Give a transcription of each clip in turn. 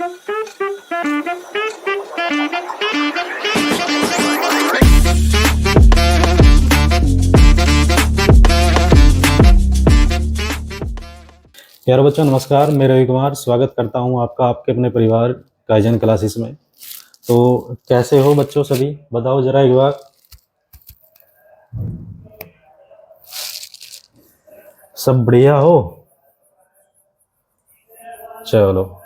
प्यारे बच्चों नमस्कार, मैं रवि कुमार स्वागत करता हूं आपका आपके अपने परिवार काइजन क्लासेस में। तो कैसे हो बच्चों सभी, बताओ जरा एक बार। सब बढ़िया हो? चलो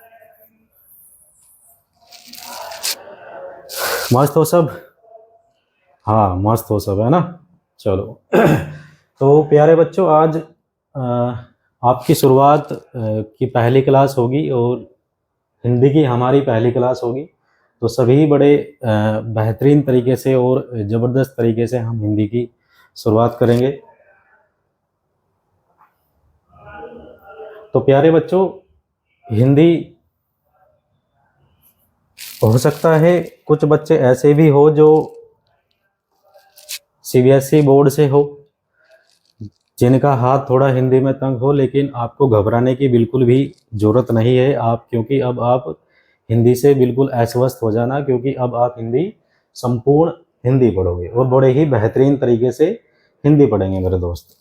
मस्त हो सब? हाँ मस्त हो सब, है ना। चलो तो प्यारे बच्चों आज आपकी शुरुआत की पहली क्लास होगी और हिंदी की हमारी पहली क्लास होगी। तो सभी बड़े बेहतरीन तरीके से और ज़बरदस्त तरीके से हम हिंदी की शुरुआत करेंगे। तो प्यारे बच्चों हिंदी हो सकता है कुछ बच्चे ऐसे भी हो जो सीबीएसई बोर्ड से हो, जिनका हाथ थोड़ा हिंदी में तंग हो, लेकिन आपको घबराने की बिल्कुल भी ज़रूरत नहीं है आप, क्योंकि अब आप हिंदी से बिल्कुल अस्वस्थ हो जाना, क्योंकि अब आप हिंदी संपूर्ण हिंदी पढ़ोगे और बड़े ही बेहतरीन तरीके से हिंदी पढ़ेंगे मेरे दोस्त।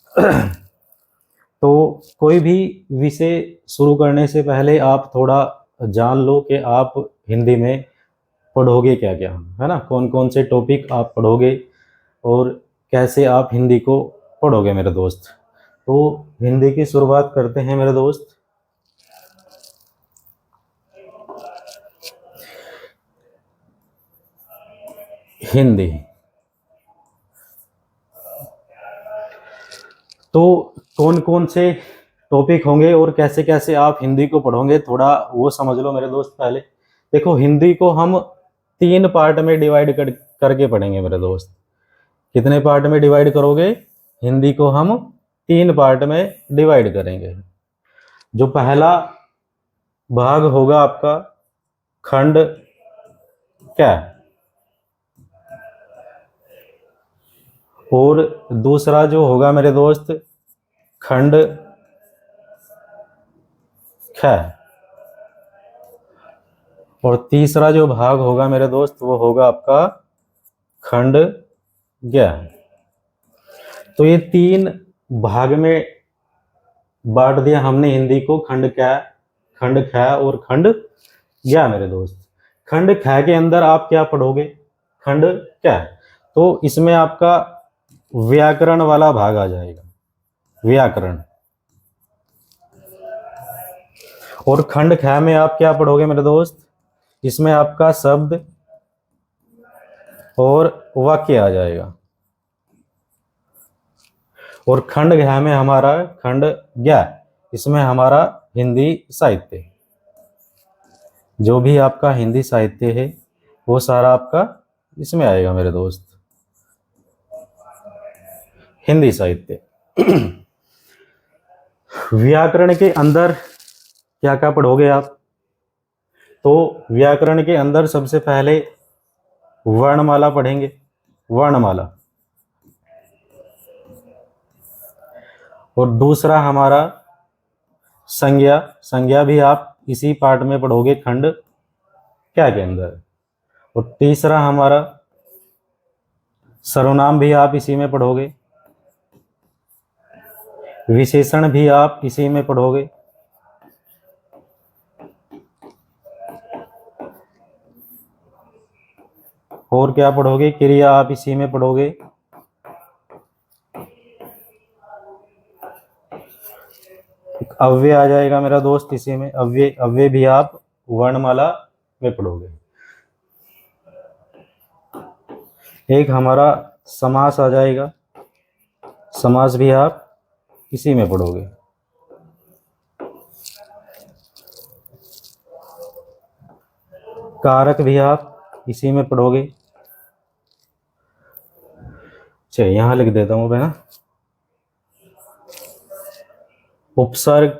तो कोई भी विषय शुरू करने से पहले आप थोड़ा जान लो कि आप हिंदी में पढ़ोगे क्या क्या, है ना। कौन कौन से टॉपिक आप पढ़ोगे और कैसे आप हिंदी को पढ़ोगे मेरे दोस्त। तो हिंदी की शुरुआत करते हैं मेरे दोस्त। हिंदी तो कौन कौन से टॉपिक होंगे और कैसे कैसे आप हिंदी को पढ़ोगे, थोड़ा वो समझ लो मेरे दोस्त। पहले देखो, हिंदी को हम 3 पार्ट में डिवाइड करके पढ़ेंगे मेरे दोस्त। कितने पार्ट में डिवाइड करोगे? हिंदी को हम 3 पार्ट में डिवाइड करेंगे। जो पहला भाग होगा आपका खंड क्या, और दूसरा जो होगा मेरे दोस्त खंड ख, और तीसरा जो भाग होगा मेरे दोस्त वो होगा आपका खंड ज्ञ। तो ये 3 भाग में बांट दिया हमने हिंदी को, खंड क्या, खंड ख और खंड ज्ञ मेरे दोस्त। खंड ख के अंदर आप क्या पढ़ोगे? खंड क्या, तो इसमें आपका व्याकरण वाला भाग आ जाएगा, व्याकरण। और खंड ख में आप क्या पढ़ोगे मेरे दोस्त? इसमें आपका शब्द और वाक्य आ जाएगा। और खंड घ में हमारा खंड ज्ञ, इसमें हमारा हिंदी साहित्य। जो भी आपका हिंदी साहित्य है वो सारा आपका इसमें आएगा मेरे दोस्त, हिंदी साहित्य। व्याकरण के अंदर क्या क्या पढ़ोगे आप? तो व्याकरण के अंदर सबसे पहले वर्णमाला पढ़ेंगे, वर्णमाला। और दूसरा हमारा संज्ञा, संज्ञा भी आप इसी पार्ट में पढ़ोगे, खंड क्या के अंदर। और तीसरा हमारा सर्वनाम भी आप इसी में पढ़ोगे, विशेषण भी आप इसी में पढ़ोगे, और क्या पढ़ोगे? क्रिया आप इसी में पढ़ोगे। अव्यय आ जाएगा मेरा दोस्त इसी में, अव्यय, अव्यय भी आप वर्णमाला में पढ़ोगे। एक हमारा समास आ जाएगा, समास भी आप इसी में पढ़ोगे। कारक भी आप इसी में पढ़ोगे। चलिए यहां लिख देता हूं मैं ना, उपसर्ग,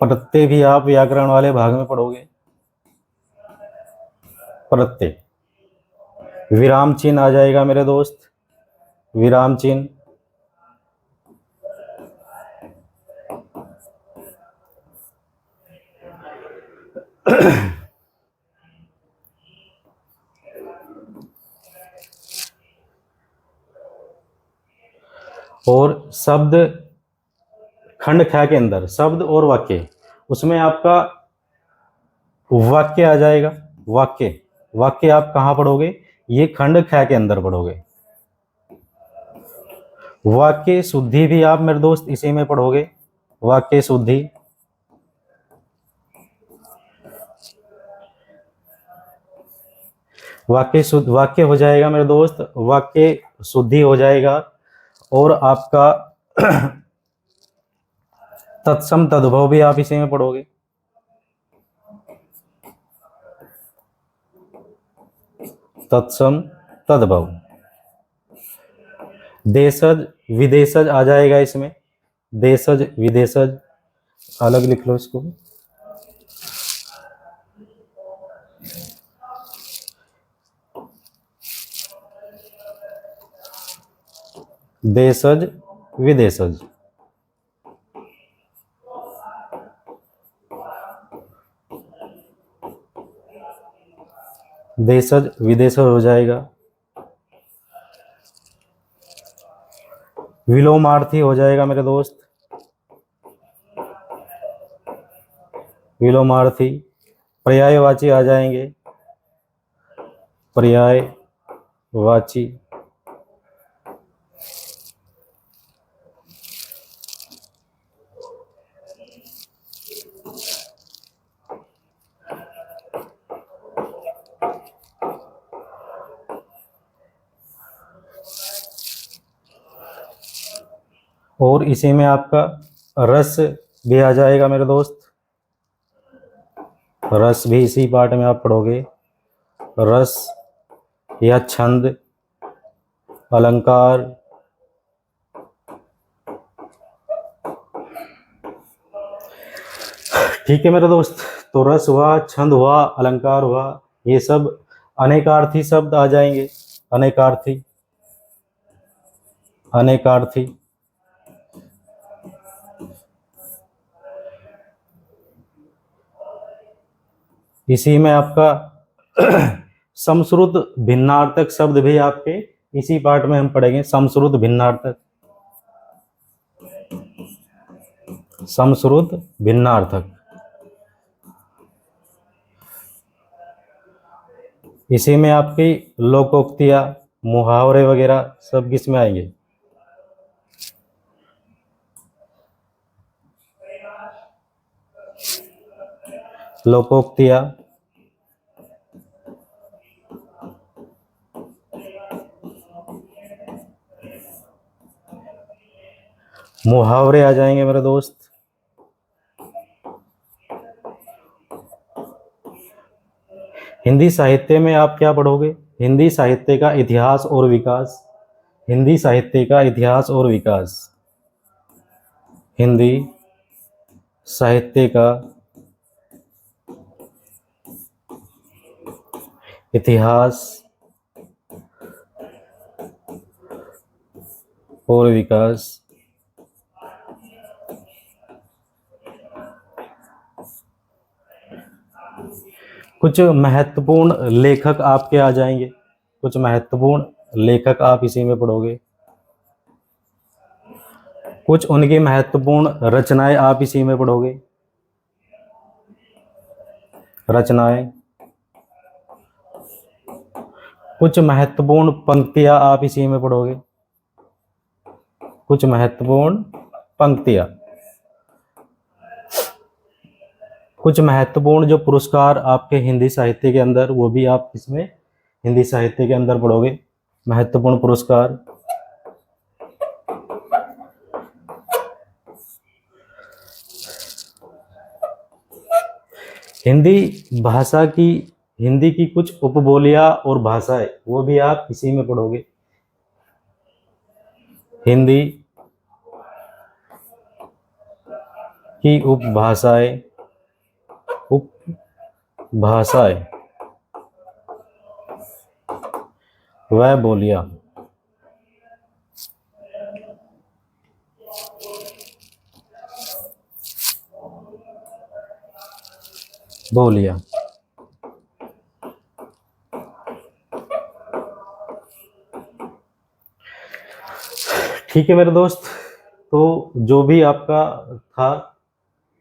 प्रत्यय भी आप व्याकरण वाले भाग में पढ़ोगे, प्रत्यय। विराम चिन्ह आ जाएगा मेरे दोस्त, विराम चिन्ह। और शब्द खंड ख के अंदर शब्द और वाक्य, उसमें आपका वाक्य आ जाएगा। वाक्य, वाक्य आप कहाँ पढ़ोगे? ये खंड ख के अंदर पढ़ोगे। वाक्य शुद्धि भी आप मेरे दोस्त इसी में पढ़ोगे। वाक्य शुद्धि, वाक्य शुद्ध, वाक्य हो जाएगा मेरे दोस्त, वाक्य शुद्धि हो जाएगा। और आपका तत्सम तद्भव भी आप इसी में पढ़ोगे। तत्सम तद्भव, देशज विदेशज आ जाएगा इसमें। देशज विदेशज अलग लिख लो इसको। देशज विदेशज, देशज विदेशज हो जाएगा। विलोमार्थी हो जाएगा मेरे दोस्त। विलोमार्थी, पर्यायवाची आ जाएंगे। पर्यायवाची, और इसी में आपका रस भी आ जाएगा मेरे दोस्त। रस भी इसी पार्ट में आप पढ़ोगे। रस या छंद, अलंकार, ठीक है मेरे दोस्त। तो रस हुआ, छंद हुआ, अलंकार हुआ, ये सब अनेकार्थी शब्द आ जाएंगे। अनेकार्थी, अनेकार्थी, इसी में आपका समश्रुत भिन्नार्थक शब्द भी आपके इसी पार्ट में हम पढ़ेंगे। समश्रुत भिन्नार्थक, समश्रुत भिन्नार्थक, इसी में आपकी लोकोक्तियां, मुहावरे वगैरह सब किसमें आएंगे? लोकोक्तियां, मुहावरे आ जाएंगे मेरे दोस्त। हिंदी साहित्य में आप क्या पढ़ोगे? हिंदी साहित्य का इतिहास और विकास। हिंदी साहित्य का इतिहास और विकास, हिंदी साहित्य का इतिहास और विकास। कुछ महत्वपूर्ण लेखक आपके आ जाएंगे। कुछ महत्वपूर्ण लेखक आप इसी में पढ़ोगे। कुछ उनकी महत्वपूर्ण रचनाएं आप इसी में पढ़ोगे। रचनाएं, कुछ महत्वपूर्ण पंक्तियां आप इसी में पढ़ोगे। कुछ महत्वपूर्ण पंक्तियां, कुछ महत्वपूर्ण जो पुरस्कार आपके हिंदी साहित्य के अंदर, वो भी आप इसमें हिंदी साहित्य के अंदर पढ़ोगे। महत्वपूर्ण पुरस्कार, हिंदी भाषा की, हिंदी की कुछ उपबोलियां और भाषाएं, वो भी आप इसी में पढ़ोगे। हिंदी की उपभाषाएं, उपभाषाएं वह बोलियां। बोलिया। ठीक है मेरे दोस्त, तो जो भी आपका था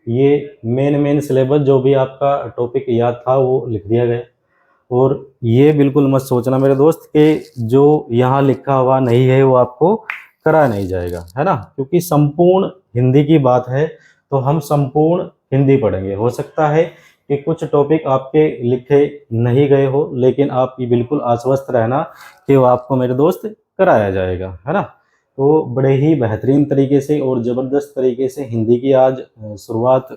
ये मेन सिलेबस, जो भी आपका टॉपिक याद था वो लिख दिया गया। और ये बिल्कुल मत सोचना मेरे दोस्त कि जो यहाँ लिखा हुआ नहीं है वो आपको करा नहीं जाएगा, है ना, क्योंकि संपूर्ण हिंदी की बात है तो हम संपूर्ण हिंदी पढ़ेंगे। हो सकता है कि कुछ टॉपिक आपके लिखे नहीं गए हो, लेकिन आप ये बिल्कुल आश्वस्त रहना कि वो आपको मेरे दोस्त कराया जाएगा, है ना। तो बड़े ही बेहतरीन तरीके से और ज़बरदस्त तरीके से हिंदी की आज शुरुआत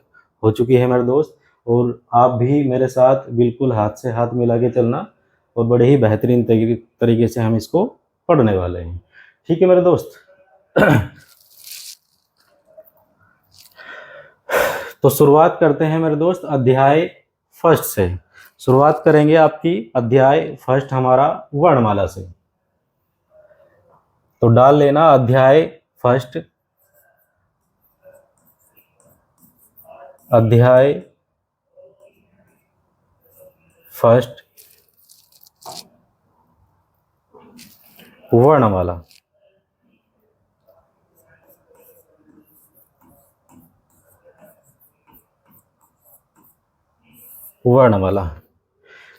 हो चुकी है मेरे दोस्त। और आप भी मेरे साथ बिल्कुल हाथ से हाथ मिला के चलना, और बड़े ही बेहतरीन तरीके से हम इसको पढ़ने वाले हैं। ठीक है मेरे दोस्त। तो शुरुआत करते हैं मेरे दोस्त अध्याय फर्स्ट से। शुरुआत करेंगे आपकी अध्याय फर्स्ट हमारा वर्णमाला से। तो डाल लेना अध्याय फर्स्ट, अध्याय फर्स्ट वर्णमाला। वर्णमाला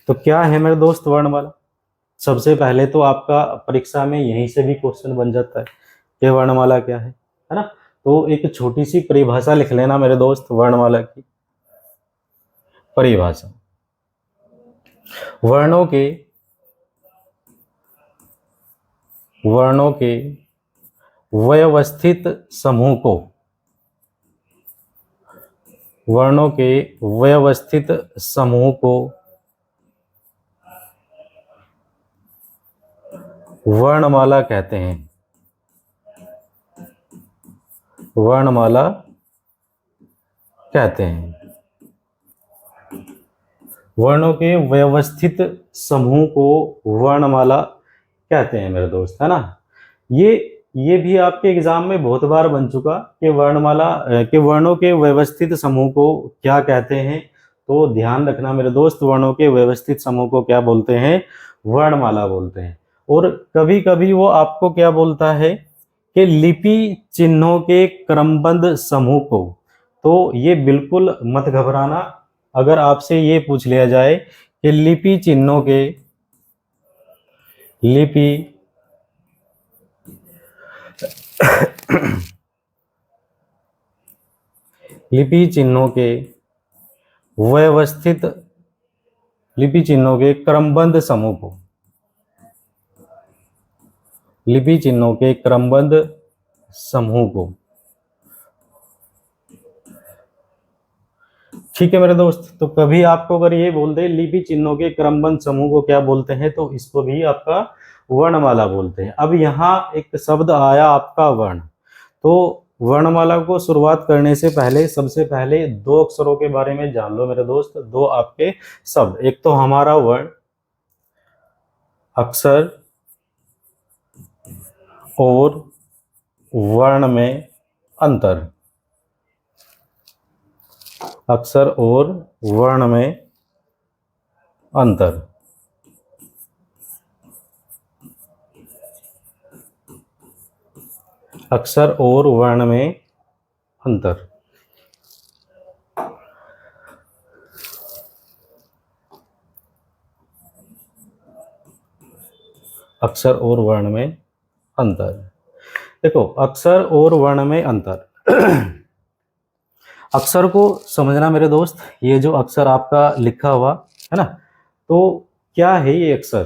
तो क्या है मेरे दोस्त वर्णमाला? सबसे पहले तो आपका परीक्षा में यहीं से भी क्वेश्चन बन जाता है कि वर्णमाला क्या है ना। तो एक छोटी सी परिभाषा लिख लेना मेरे दोस्त वर्णमाला की परिभाषा। वर्णों के व्यवस्थित समूह को, वर्णों के व्यवस्थित समूह को वर्णमाला कहते हैं। वर्णमाला कहते हैं। वर्णों के व्यवस्थित समूह को वर्णमाला कहते हैं मेरे दोस्त, है ना। ये भी आपके एग्जाम में बहुत बार बन चुका कि वर्णमाला के वर्णों के व्यवस्थित समूह को क्या कहते हैं। तो ध्यान रखना मेरे दोस्त, वर्णों के व्यवस्थित समूह को क्या बोलते हैं? वर्णमाला बोलते हैं। और कभी कभी वो आपको क्या बोलता है कि लिपि चिन्हों के क्रमबद्ध समूह को। तो ये बिल्कुल मत घबराना अगर आपसे ये पूछ लिया जाए कि लिपि चिन्हों के लिपि चिन्हों के व्यवस्थित, लिपि चिन्हों के क्रमबद्ध समूह को, लिपि चिन्हों के क्रमबद्ध समूह को। ठीक है मेरे दोस्त, तो कभी आपको अगर ये बोल दे लिपि चिन्हों के क्रमबद्ध समूह को क्या बोलते हैं, तो इसको भी आपका वर्णमाला बोलते हैं। अब यहाँ एक शब्द आया आपका वर्ण। तो वर्णमाला को शुरुआत करने से पहले सबसे पहले दो अक्षरों के बारे में जान लो मेरे दोस्त, दो आपके शब्द। एक तो हमारा वर्ण, अक्षर और वर्ण में अंतर। अक्षर और वर्ण में अंतर। अक्षर और वर्ण में अंतर। अक्षर और वर्ण में अंतर। देखो, अक्षर और वर्ण में अंतर। अक्षर को समझना मेरे दोस्त, ये जो अक्षर आपका लिखा हुआ है ना, तो क्या है ये अक्षर?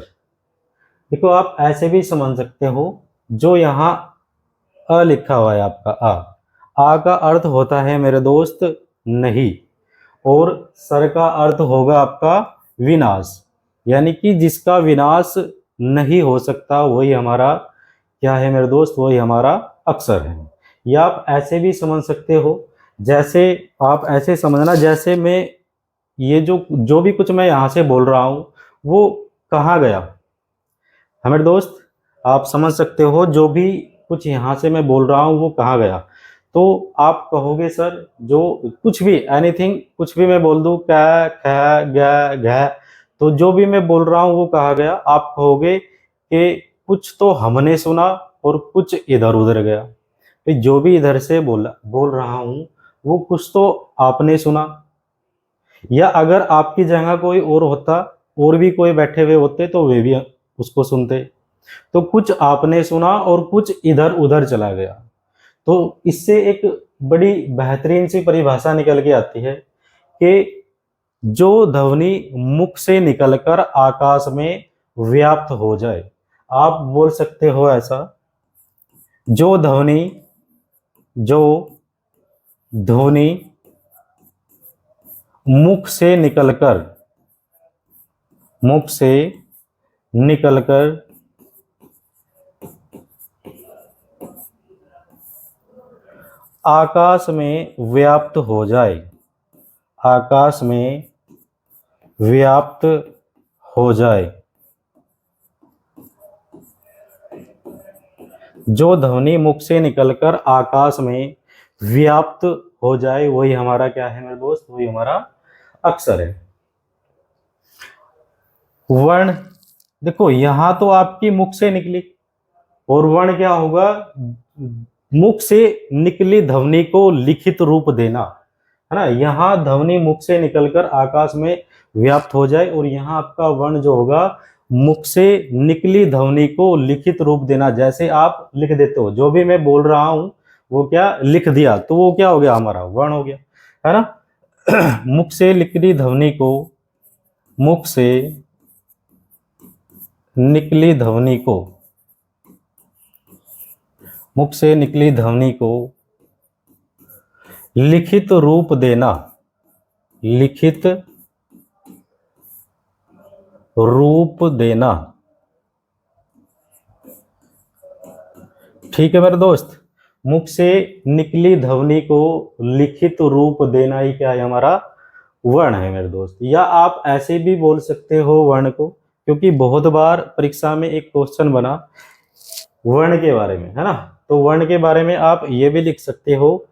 देखो, आप ऐसे भी समझ सकते हो, जो यहाँ अ लिखा हुआ है आपका आ का अर्थ होता है मेरे दोस्त नहीं, और सर का अर्थ होगा आपका विनाश। यानी कि जिसका विनाश नहीं हो सकता वही हमारा क्या है मेरे दोस्त? वही हमारा अक्षर है। या आप ऐसे भी समझ सकते हो, जैसे आप ऐसे समझना, जैसे मैं ये जो भी कुछ मैं यहाँ से बोल रहा हूँ वो कहाँ गया है मेरे दोस्त? आप समझ सकते हो जो भी कुछ यहाँ से मैं बोल रहा हूँ वो कहाँ गया। तो आप कहोगे सर जो कुछ भी एनीथिंग कुछ भी मैं बोल दूं क ख ग घ, तो जो भी मैं बोल रहा हूं वो कहा गया, आप कहोगे कि कुछ तो हमने सुना और कुछ इधर उधर गया। तो जो भी इधर से बोल रहा हूं वो कुछ तो आपने सुना, या अगर आपकी जगह कोई और होता और भी कोई बैठे हुए होते तो वे भी उसको सुनते। तो कुछ आपने सुना और कुछ इधर उधर चला गया। तो इससे एक बड़ी बेहतरीन सी परिभाषा निकल के आती है कि जो ध्वनि मुख से निकलकर आकाश में व्याप्त हो जाए। आप बोल सकते हो ऐसा, जो ध्वनि जो ध्वनि मुख से निकलकर आकाश में व्याप्त हो जाए, आकाश में व्याप्त हो जाए। जो ध्वनि मुख से निकलकर आकाश में व्याप्त हो जाए वही हमारा क्या है मेरे दोस्त, वही हमारा अक्षर है। वर्ण देखो यहां तो आपकी मुख से निकली, और वर्ण क्या होगा, मुख से निकली ध्वनि को लिखित रूप देना, है ना। यहाँ ध्वनि मुख से निकलकर आकाश में व्याप्त हो जाए, और यहाँ आपका वर्ण जो होगा मुख से निकली ध्वनि को लिखित रूप देना। जैसे आप लिख देते हो, जो भी मैं बोल रहा हूं वो क्या लिख दिया, तो वो क्या हो गया, हमारा वर्ण हो गया, है ना। मुख से निकली ध्वनि को, मुख से निकली ध्वनि को, मुख से निकली ध्वनि को लिखित रूप देना, लिखित रूप देना। ठीक है मेरे दोस्त, मुख से निकली ध्वनि को लिखित रूप देना ही क्या है, हमारा वर्ण है मेरे दोस्त। या आप ऐसे भी बोल सकते हो वर्ण को, क्योंकि बहुत बार परीक्षा में एक क्वेश्चन बना वर्ण के बारे में, है ना। तो वर्ण के बारे में आप ये भी लिख सकते हो,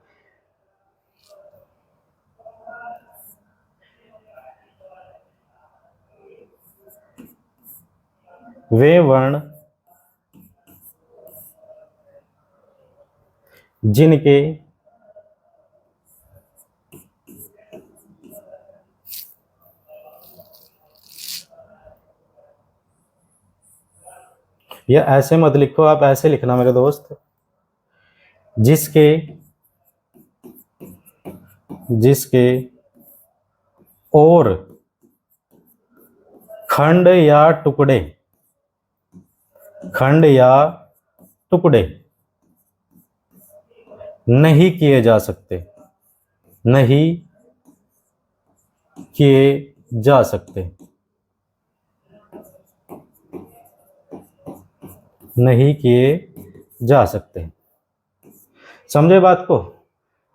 वे वर्ण जिनके या ऐसे मत लिखो, आप ऐसे लिखना मेरे दोस्त, जिसके जिसके और खंड या टुकड़े, खंड या टुकड़े नहीं किए जा सकते, नहीं किए जा सकते, नहीं किए जा सकते। समझे बात को।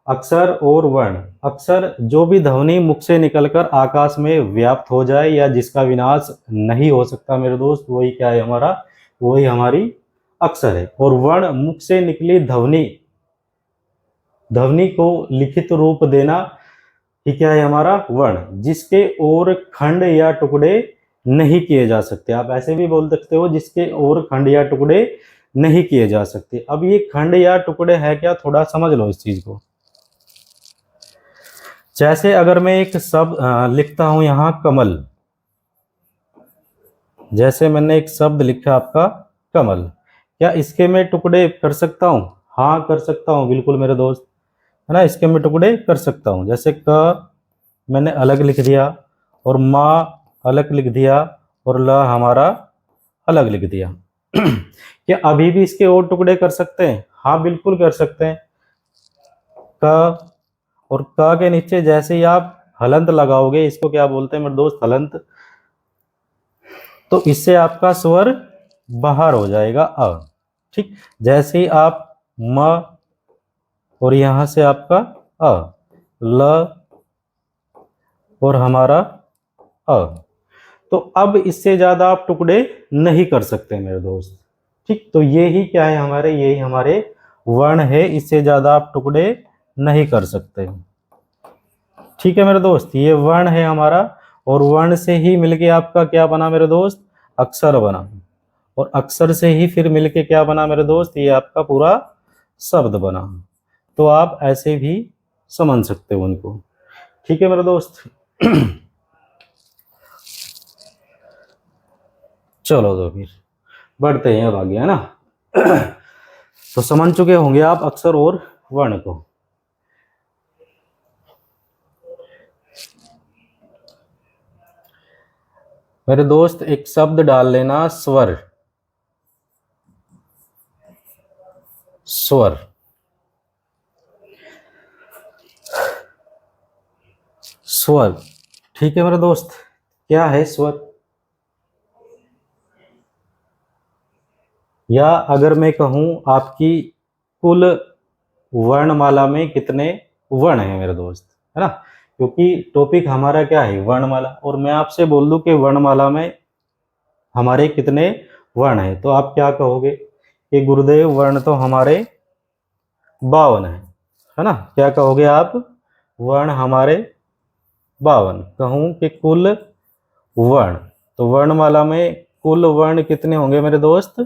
अक्षर और वर्ण, अक्षर जो भी ध्वनि मुख से निकलकर आकाश में व्याप्त हो जाए या जिसका विनाश नहीं हो सकता मेरे दोस्त, वही क्या है, हमारा वही हमारी अक्षर है। और वर्ण मुख से निकली ध्वनि, ध्वनि को लिखित रूप देना ही क्या है, हमारा वर्ण, जिसके और खंड या टुकड़े नहीं किए जा सकते। आप ऐसे भी बोल सकते हो, जिसके और खंड या टुकड़े नहीं किए जा सकते। अब ये खंड या टुकड़े है क्या, थोड़ा समझ लो इस चीज को। जैसे अगर मैं एक शब्द लिखता हूं यहां कमल, जैसे मैंने एक शब्द लिखा आपका कमल, क्या इसके मैं टुकड़े कर सकता हूं? हाँ कर सकता हूं, बिल्कुल मेरे दोस्त, है ना। इसके मैं टुकड़े कर सकता हूं। जैसे क मैंने अलग लिख दिया, और माँ अलग लिख दिया, और ल हमारा अलग लिख दिया। क्या अभी भी इसके और टुकड़े कर सकते हैं? हाँ बिल्कुल कर सकते हैं। क और क के नीचे जैसे ही आप हलंत लगाओगे, इसको क्या बोलते हैं मेरे दोस्त, हलंत, तो इससे आपका स्वर बाहर हो जाएगा अ। ठीक, जैसे ही आप म और यहां से आपका अ, ल और हमारा अ, तो अब इससे ज्यादा आप टुकड़े नहीं कर सकते मेरे दोस्त। ठीक, तो ये ही क्या है हमारे, यही हमारे वर्ण है, इससे ज्यादा आप टुकड़े नहीं कर सकते। ठीक है मेरे दोस्त, ये वर्ण है हमारा, और वर्ण से ही मिलके आपका क्या बना मेरे दोस्त, अक्षर बना, और अक्षर से ही फिर मिलके क्या बना मेरे दोस्त, ये आपका पूरा शब्द बना। तो आप ऐसे भी समझ सकते हो उनको। ठीक है मेरे दोस्त। चलो तो फिर बढ़ते हैं अब आगे, है ना। तो समझ चुके होंगे आप अक्षर और वर्ण को। मेरे दोस्त एक शब्द डाल लेना, स्वर। स्वर, स्वर। ठीक है मेरे दोस्त, क्या है स्वर, या अगर मैं कहूं आपकी कुल वर्णमाला में कितने वर्ण हैं मेरे दोस्त, है ना, क्योंकि टॉपिक हमारा क्या है, वर्णमाला, और मैं आपसे बोल दूं कि वर्णमाला में हमारे कितने वर्ण हैं, तो आप क्या कहोगे कि गुरुदेव वर्ण तो हमारे 52 है ना, क्या कहोगे आप, वर्ण हमारे 52। कहूं कि कुल वर्ण, तो वर्णमाला में कुल वर्ण कितने होंगे मेरे दोस्त,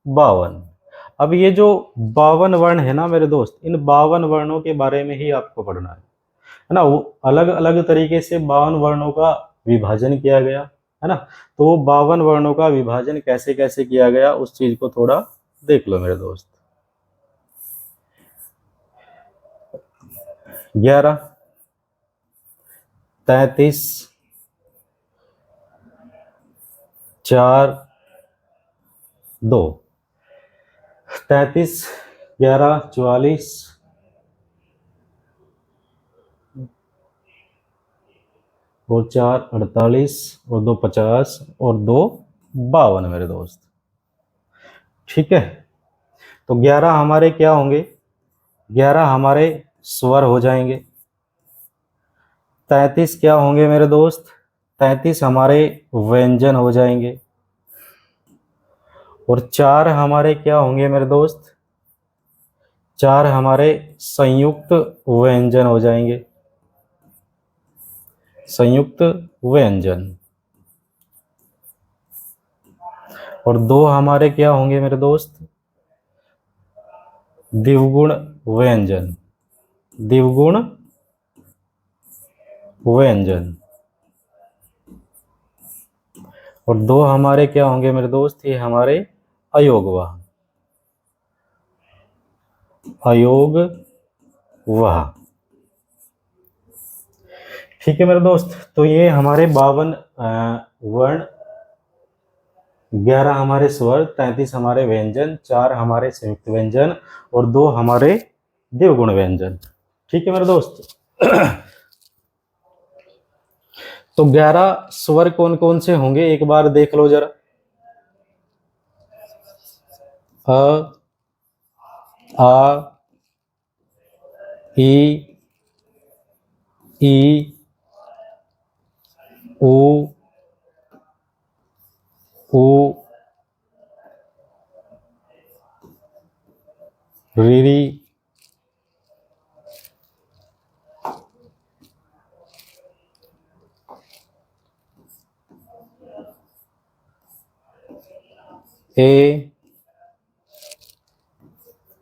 52। अब ये जो 52 वर्ण है ना मेरे दोस्त, इन 52 वर्णों के बारे में ही आपको पढ़ना है ना। वो अलग अलग तरीके से 52 वर्णों का विभाजन किया गया, है ना। तो वो 52 वर्णों का विभाजन कैसे कैसे किया गया, उस चीज को थोड़ा देख लो मेरे दोस्त। 11, 33, 4, 2, 33, 11, 44 और 4, 48 और 2, 50 और 2, 52 मेरे दोस्त। ठीक है, तो 11 हमारे क्या होंगे, 11 हमारे स्वर हो जाएंगे। 33 क्या होंगे मेरे दोस्त, 33 हमारे व्यंजन हो जाएंगे। और 4 हमारे क्या होंगे मेरे दोस्त, 4 हमारे संयुक्त व्यंजन हो जाएंगे, संयुक्त व्यंजन। और 2 हमारे क्या होंगे मेरे दोस्त, द्विगुण व्यंजन, द्विगुण व्यंजन। और 2 हमारे क्या होंगे मेरे दोस्त, ये हमारे अयोगवाह, अयोगवाह। ठीक है मेरे दोस्त, तो ये हमारे 52 वर्ण, 11 हमारे स्वर, 33 हमारे व्यंजन, 4 हमारे संयुक्त व्यंजन और 2 हमारे द्विगुण व्यंजन। ठीक है मेरे दोस्त। तो 11 स्वर कौन कौन से होंगे, एक बार देख लो जरा। अ, आ, ई, ई, उ, ऊ, री, ए,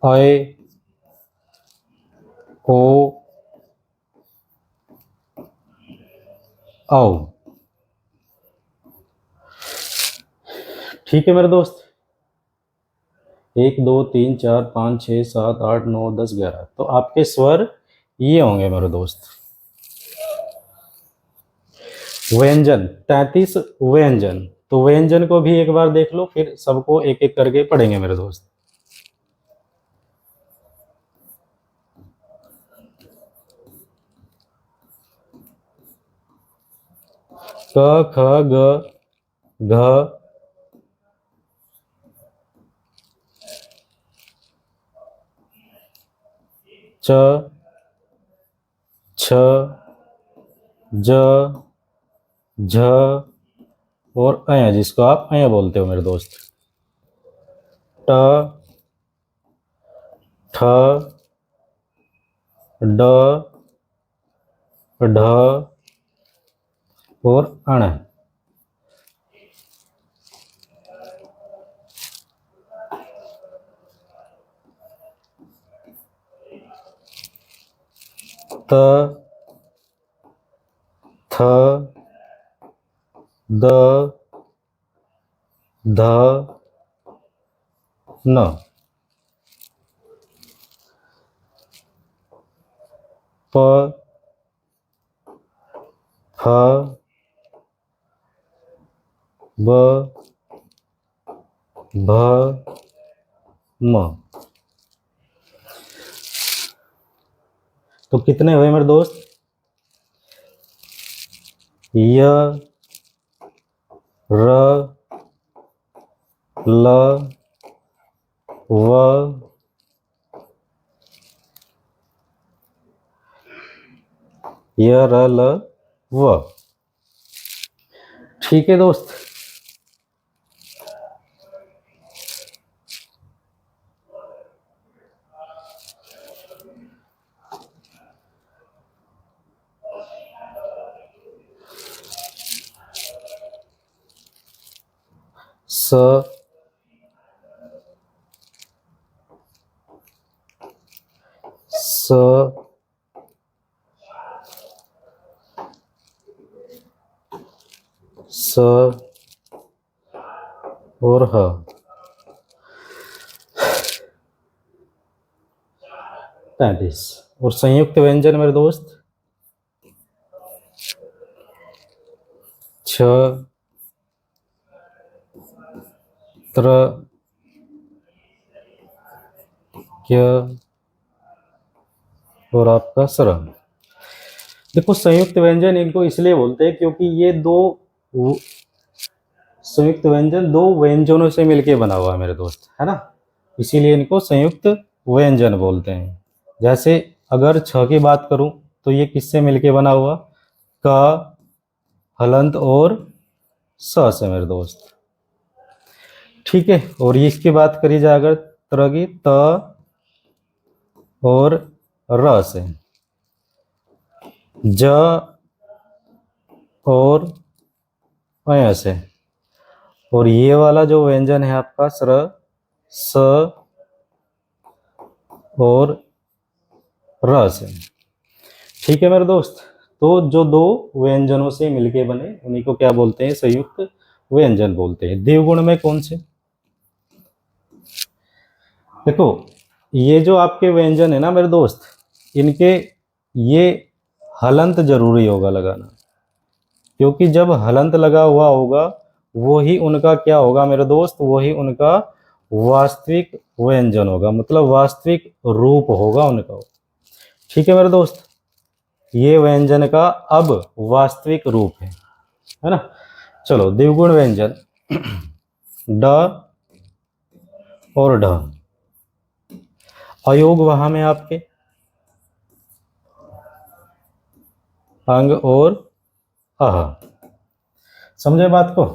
ऐ, ओ, औ। ठीक है मेरे दोस्त, 1, 2, 3, 4, 5, 6, 7, 8, 9, 10, 11, तो आपके स्वर ये होंगे मेरे दोस्त। व्यंजन 33 व्यंजन, तो व्यंजन को भी एक बार देख लो, फिर सबको एक एक करके पढ़ेंगे मेरे दोस्त। क, ख, ग, घ, च, छ, ज, झ और अय, जिसको आप अय बोलते हो मेरे दोस्त। ट, ठ, ड, ढ और अण। त, थ, द, ध, न। प, फ, ब, भ, म। तो कितने हुए मेरे दोस्त? य, र, ल, व, य, र, ल, व। ठीक है दोस्त। स, स, स और ह। 35। और संयुक्त व्यंजन मेरे दोस्त, छ, त्र, क्य और आपका सर। देखो संयुक्त व्यंजन इनको इसलिए बोलते हैं क्योंकि ये संयुक्त व्यंजन दो व्यंजनों से मिलके बना हुआ है मेरे दोस्त, है ना। इसीलिए इनको संयुक्त व्यंजन बोलते हैं। जैसे अगर छ की बात करूं तो ये किससे मिलके बना हुआ? क, हलंत और स से मेरे दोस्त। ठीक है। और इसकी बात करी जाए अगर त्र की, त और र से, ज और अय से, और ये वाला जो व्यंजन है आपका स्र, स और र से। ठीक है मेरे दोस्त। तो जो दो व्यंजनों से मिलके बने उन्हीं को क्या बोलते हैं? संयुक्त व्यंजन बोलते हैं। देवगुण में कौन से? देखो ये जो आपके व्यंजन है ना मेरे दोस्त, इनके ये हलंत जरूरी होगा लगाना, क्योंकि जब हलंत लगा हुआ होगा वो ही उनका क्या होगा मेरे दोस्त? वो ही उनका वास्तविक व्यंजन होगा, मतलब वास्तविक रूप होगा उनका। ठीक है मेरे दोस्त। ये व्यंजन का अब वास्तविक रूप है ना। चलो द्विगुण व्यंजन ड और ढ, अयोग वहां में आपके अंग और अह। समझे बात को?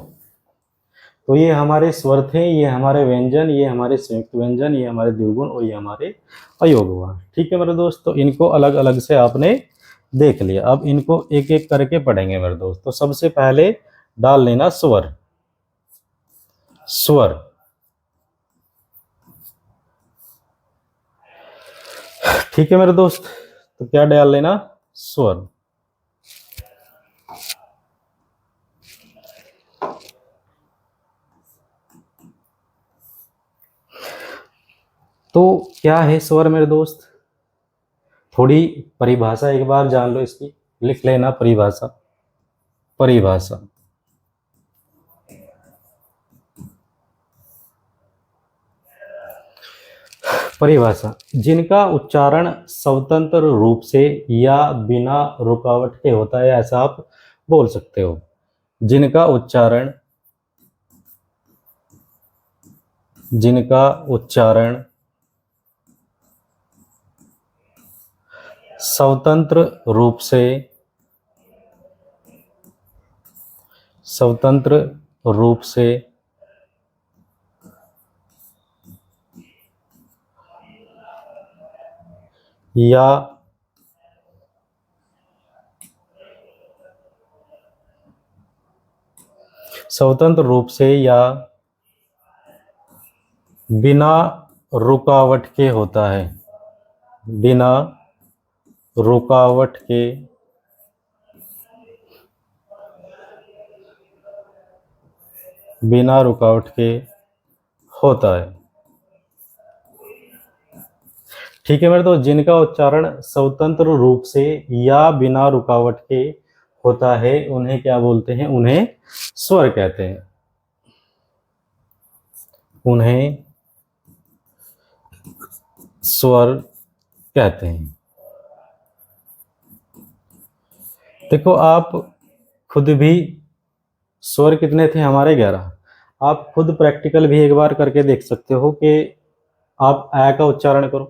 तो ये हमारे स्वर थे, ये हमारे व्यंजन, ये हमारे संयुक्त व्यंजन, ये हमारे द्विगुण और ये हमारे अयोग हुआ। ठीक है मेरे दोस्त। तो इनको अलग अलग से आपने देख लिया। अब इनको एक एक करके पढ़ेंगे मेरे दोस्त। तो सबसे पहले डाल लेना स्वर। स्वर, ठीक है मेरे दोस्त। तो क्या डाल लेना? स्वर। तो क्या है स्वर मेरे दोस्त? थोड़ी परिभाषा एक बार जान लो इसकी, लिख लेना परिभाषा। परिभाषा, परिभाषा, जिनका उच्चारण स्वतंत्र रूप से या बिना रुकावट के होता है, ऐसा आप बोल सकते हो। जिनका उच्चारण, जिनका उच्चारण स्वतंत्र रूप से, स्वतंत्र रूप से या स्वतंत्र रूप से या बिना रुकावट के होता है, बिना रुकावट के बिना रुकावट के होता है। ठीक है मेरे दोस्त, जिनका उच्चारण स्वतंत्र रूप से या बिना रुकावट के होता है उन्हें क्या बोलते हैं? उन्हें स्वर कहते हैं, उन्हें स्वर कहते हैं। देखो आप खुद भी, स्वर कितने थे हमारे? 11। आप खुद प्रैक्टिकल भी एक बार करके देख सकते हो कि आप ए का उच्चारण करो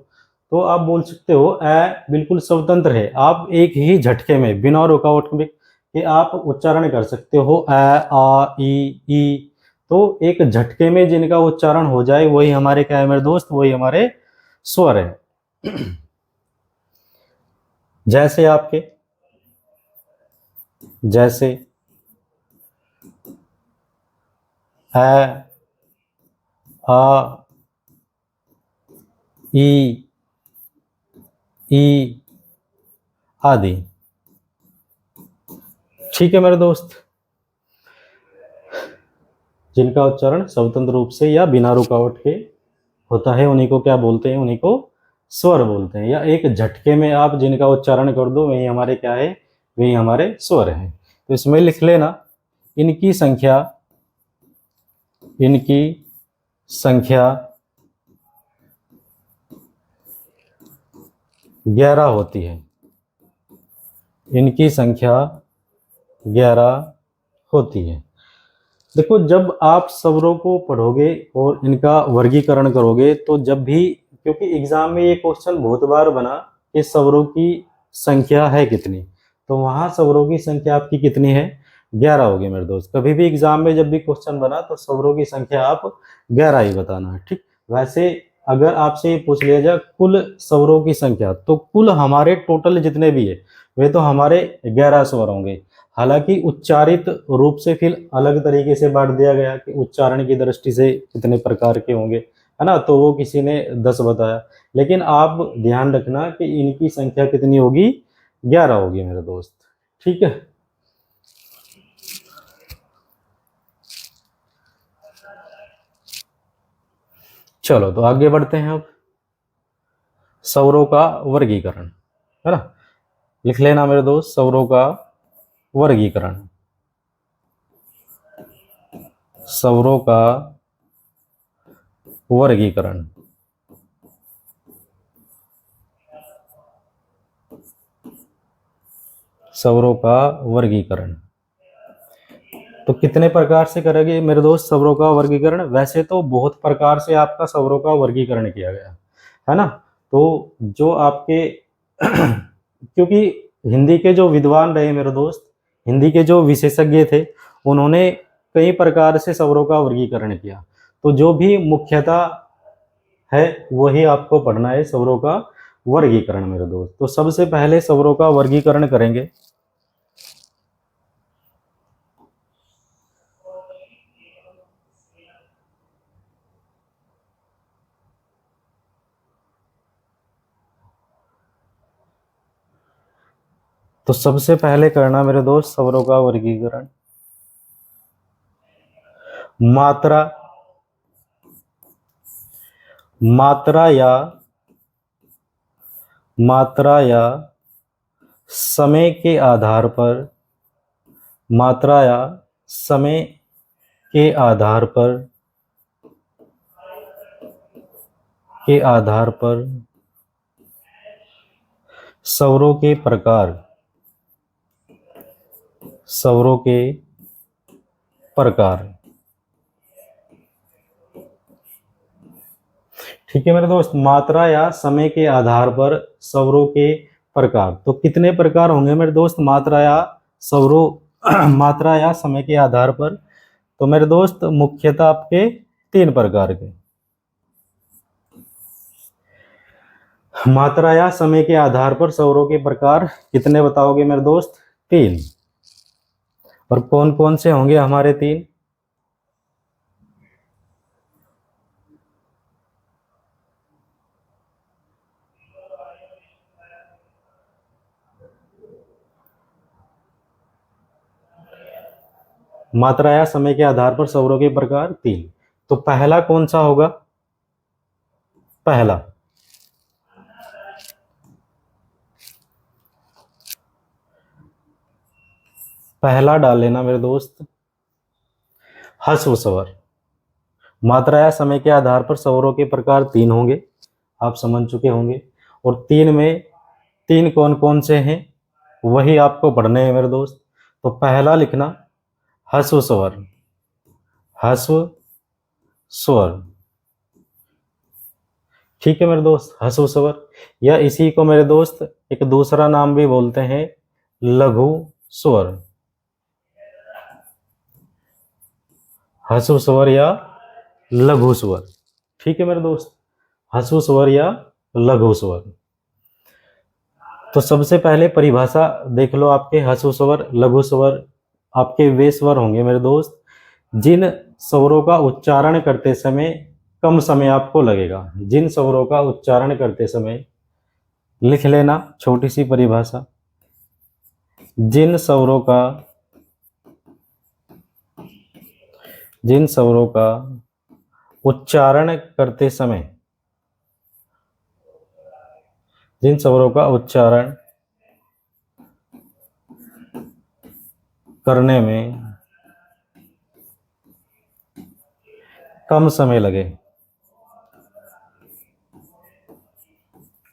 तो आप बोल सकते हो ए बिल्कुल स्वतंत्र है, आप एक ही झटके में बिना रुकावट में कि आप उच्चारण कर सकते हो ए आ ई। तो एक झटके में जिनका उच्चारण हो जाए वही हमारे क्या है मेरे दोस्त? वही हमारे स्वर है। जैसे आपके, जैसे ए आ ई आदि। ठीक है मेरे दोस्त, जिनका उच्चारण स्वतंत्र रूप से या बिना रुकावट के होता है उन्हीं को क्या बोलते हैं? उन्हीं को स्वर बोलते हैं। या एक झटके में आप जिनका उच्चारण कर दो वही हमारे क्या है? वही हमारे स्वर है। तो इसमें लिख लेना, इनकी संख्या, इनकी संख्या 11 होती है, इनकी संख्या 11 होती है। देखो जब आप स्वरों को पढ़ोगे और इनका वर्गीकरण करोगे तो जब भी, क्योंकि एग्जाम में ये क्वेश्चन बहुत बार बना कि स्वरों की संख्या है कितनी, तो वहां स्वरों की संख्या आपकी कितनी है? 11 होगी मेरे दोस्त। कभी भी एग्जाम में जब भी क्वेश्चन बना तो स्वरों की संख्या आप 11 ही बताना है। ठीक, वैसे अगर आपसे ये पूछ लिया जाए कुल स्वरों की संख्या, तो कुल हमारे टोटल जितने भी है वे तो हमारे 11 स्वर होंगे। हालांकि उच्चारित रूप से फिर अलग तरीके से बांट दिया गया कि उच्चारण की दृष्टि से कितने प्रकार के होंगे, है ना, तो वो किसी ने 10 बताया। लेकिन आप ध्यान रखना कि इनकी संख्या कितनी होगी? 11 होगी मेरे दोस्त। ठीक है, चलो तो आगे बढ़ते हैं। अब स्वरों का वर्गीकरण, है ना, लिख लेना मेरे दोस्त, स्वरों का वर्गीकरण। स्वरों का वर्गीकरण, स्वरों का वर्गीकरण। तो कितने प्रकार से करेंगे मेरे दोस्त स्वरों का वर्गीकरण? वैसे तो बहुत प्रकार से आपका स्वरों का वर्गीकरण किया गया है ना। तो जो आपके क्योंकि हिंदी के जो विद्वान रहे मेरे दोस्त, हिंदी के जो विशेषज्ञ थे, उन्होंने कई प्रकार से स्वरों का वर्गीकरण किया। तो जो भी मुख्यतः है वही आपको पढ़ना है, स्वरों का वर्गीकरण मेरे दोस्त। तो सबसे पहले स्वरों का वर्गीकरण करेंगे। तो सबसे पहले करना मेरे दोस्त स्वरों का वर्गीकरण। मात्रा, मात्रा या मात्रा या समय के आधार पर, मात्रा या समय के आधार पर, के आधार पर स्वरों के प्रकार, स्वरों के प्रकार। ठीक है मेरे दोस्त, मात्रा या समय के आधार पर स्वरों के प्रकार। तो कितने प्रकार होंगे मेरे दोस्त मात्रा या स्वरों मात्रा या समय के आधार पर? तो मेरे दोस्त मुख्यतः आपके 3 प्रकार के। मात्रा या समय के आधार पर स्वरों के प्रकार कितने बताओगे मेरे दोस्त? 3। और कौन कौन से होंगे हमारे 3? मात्रा या समय के आधार पर स्वरों के प्रकार 3। तो पहला कौन सा होगा? पहला पहला डाल लेना मेरे दोस्त, ह्रस्व स्वर। मात्रा या समय के आधार पर स्वरों के प्रकार 3 होंगे, आप समझ चुके होंगे। और 3 में 3 कौन कौन से हैं वही आपको पढ़ने हैं मेरे दोस्त। तो पहला लिखना ह्रस्व स्वर, ह्रस्व स्वर। ठीक है मेरे दोस्त, ह्रस्व स्वर। या इसी को मेरे दोस्त एक दूसरा नाम भी बोलते हैं, लघु स्वर। ह्रस्व स्वर या लघु स्वर। ठीक है मेरे दोस्त, ह्रस्व स्वर या लघु स्वर। तो सबसे पहले परिभाषा देख लो, आपके ह्रस्व स्वर लघु स्वर आपके वे स्वर होंगे मेरे दोस्त जिन स्वरों का उच्चारण करते समय कम समय आपको लगेगा। जिन स्वरों का उच्चारण करते समय, लिख लेना छोटी सी परिभाषा, जिन स्वरों का उच्चारण करते समय, जिन स्वरों का उच्चारण करने में कम समय लगे,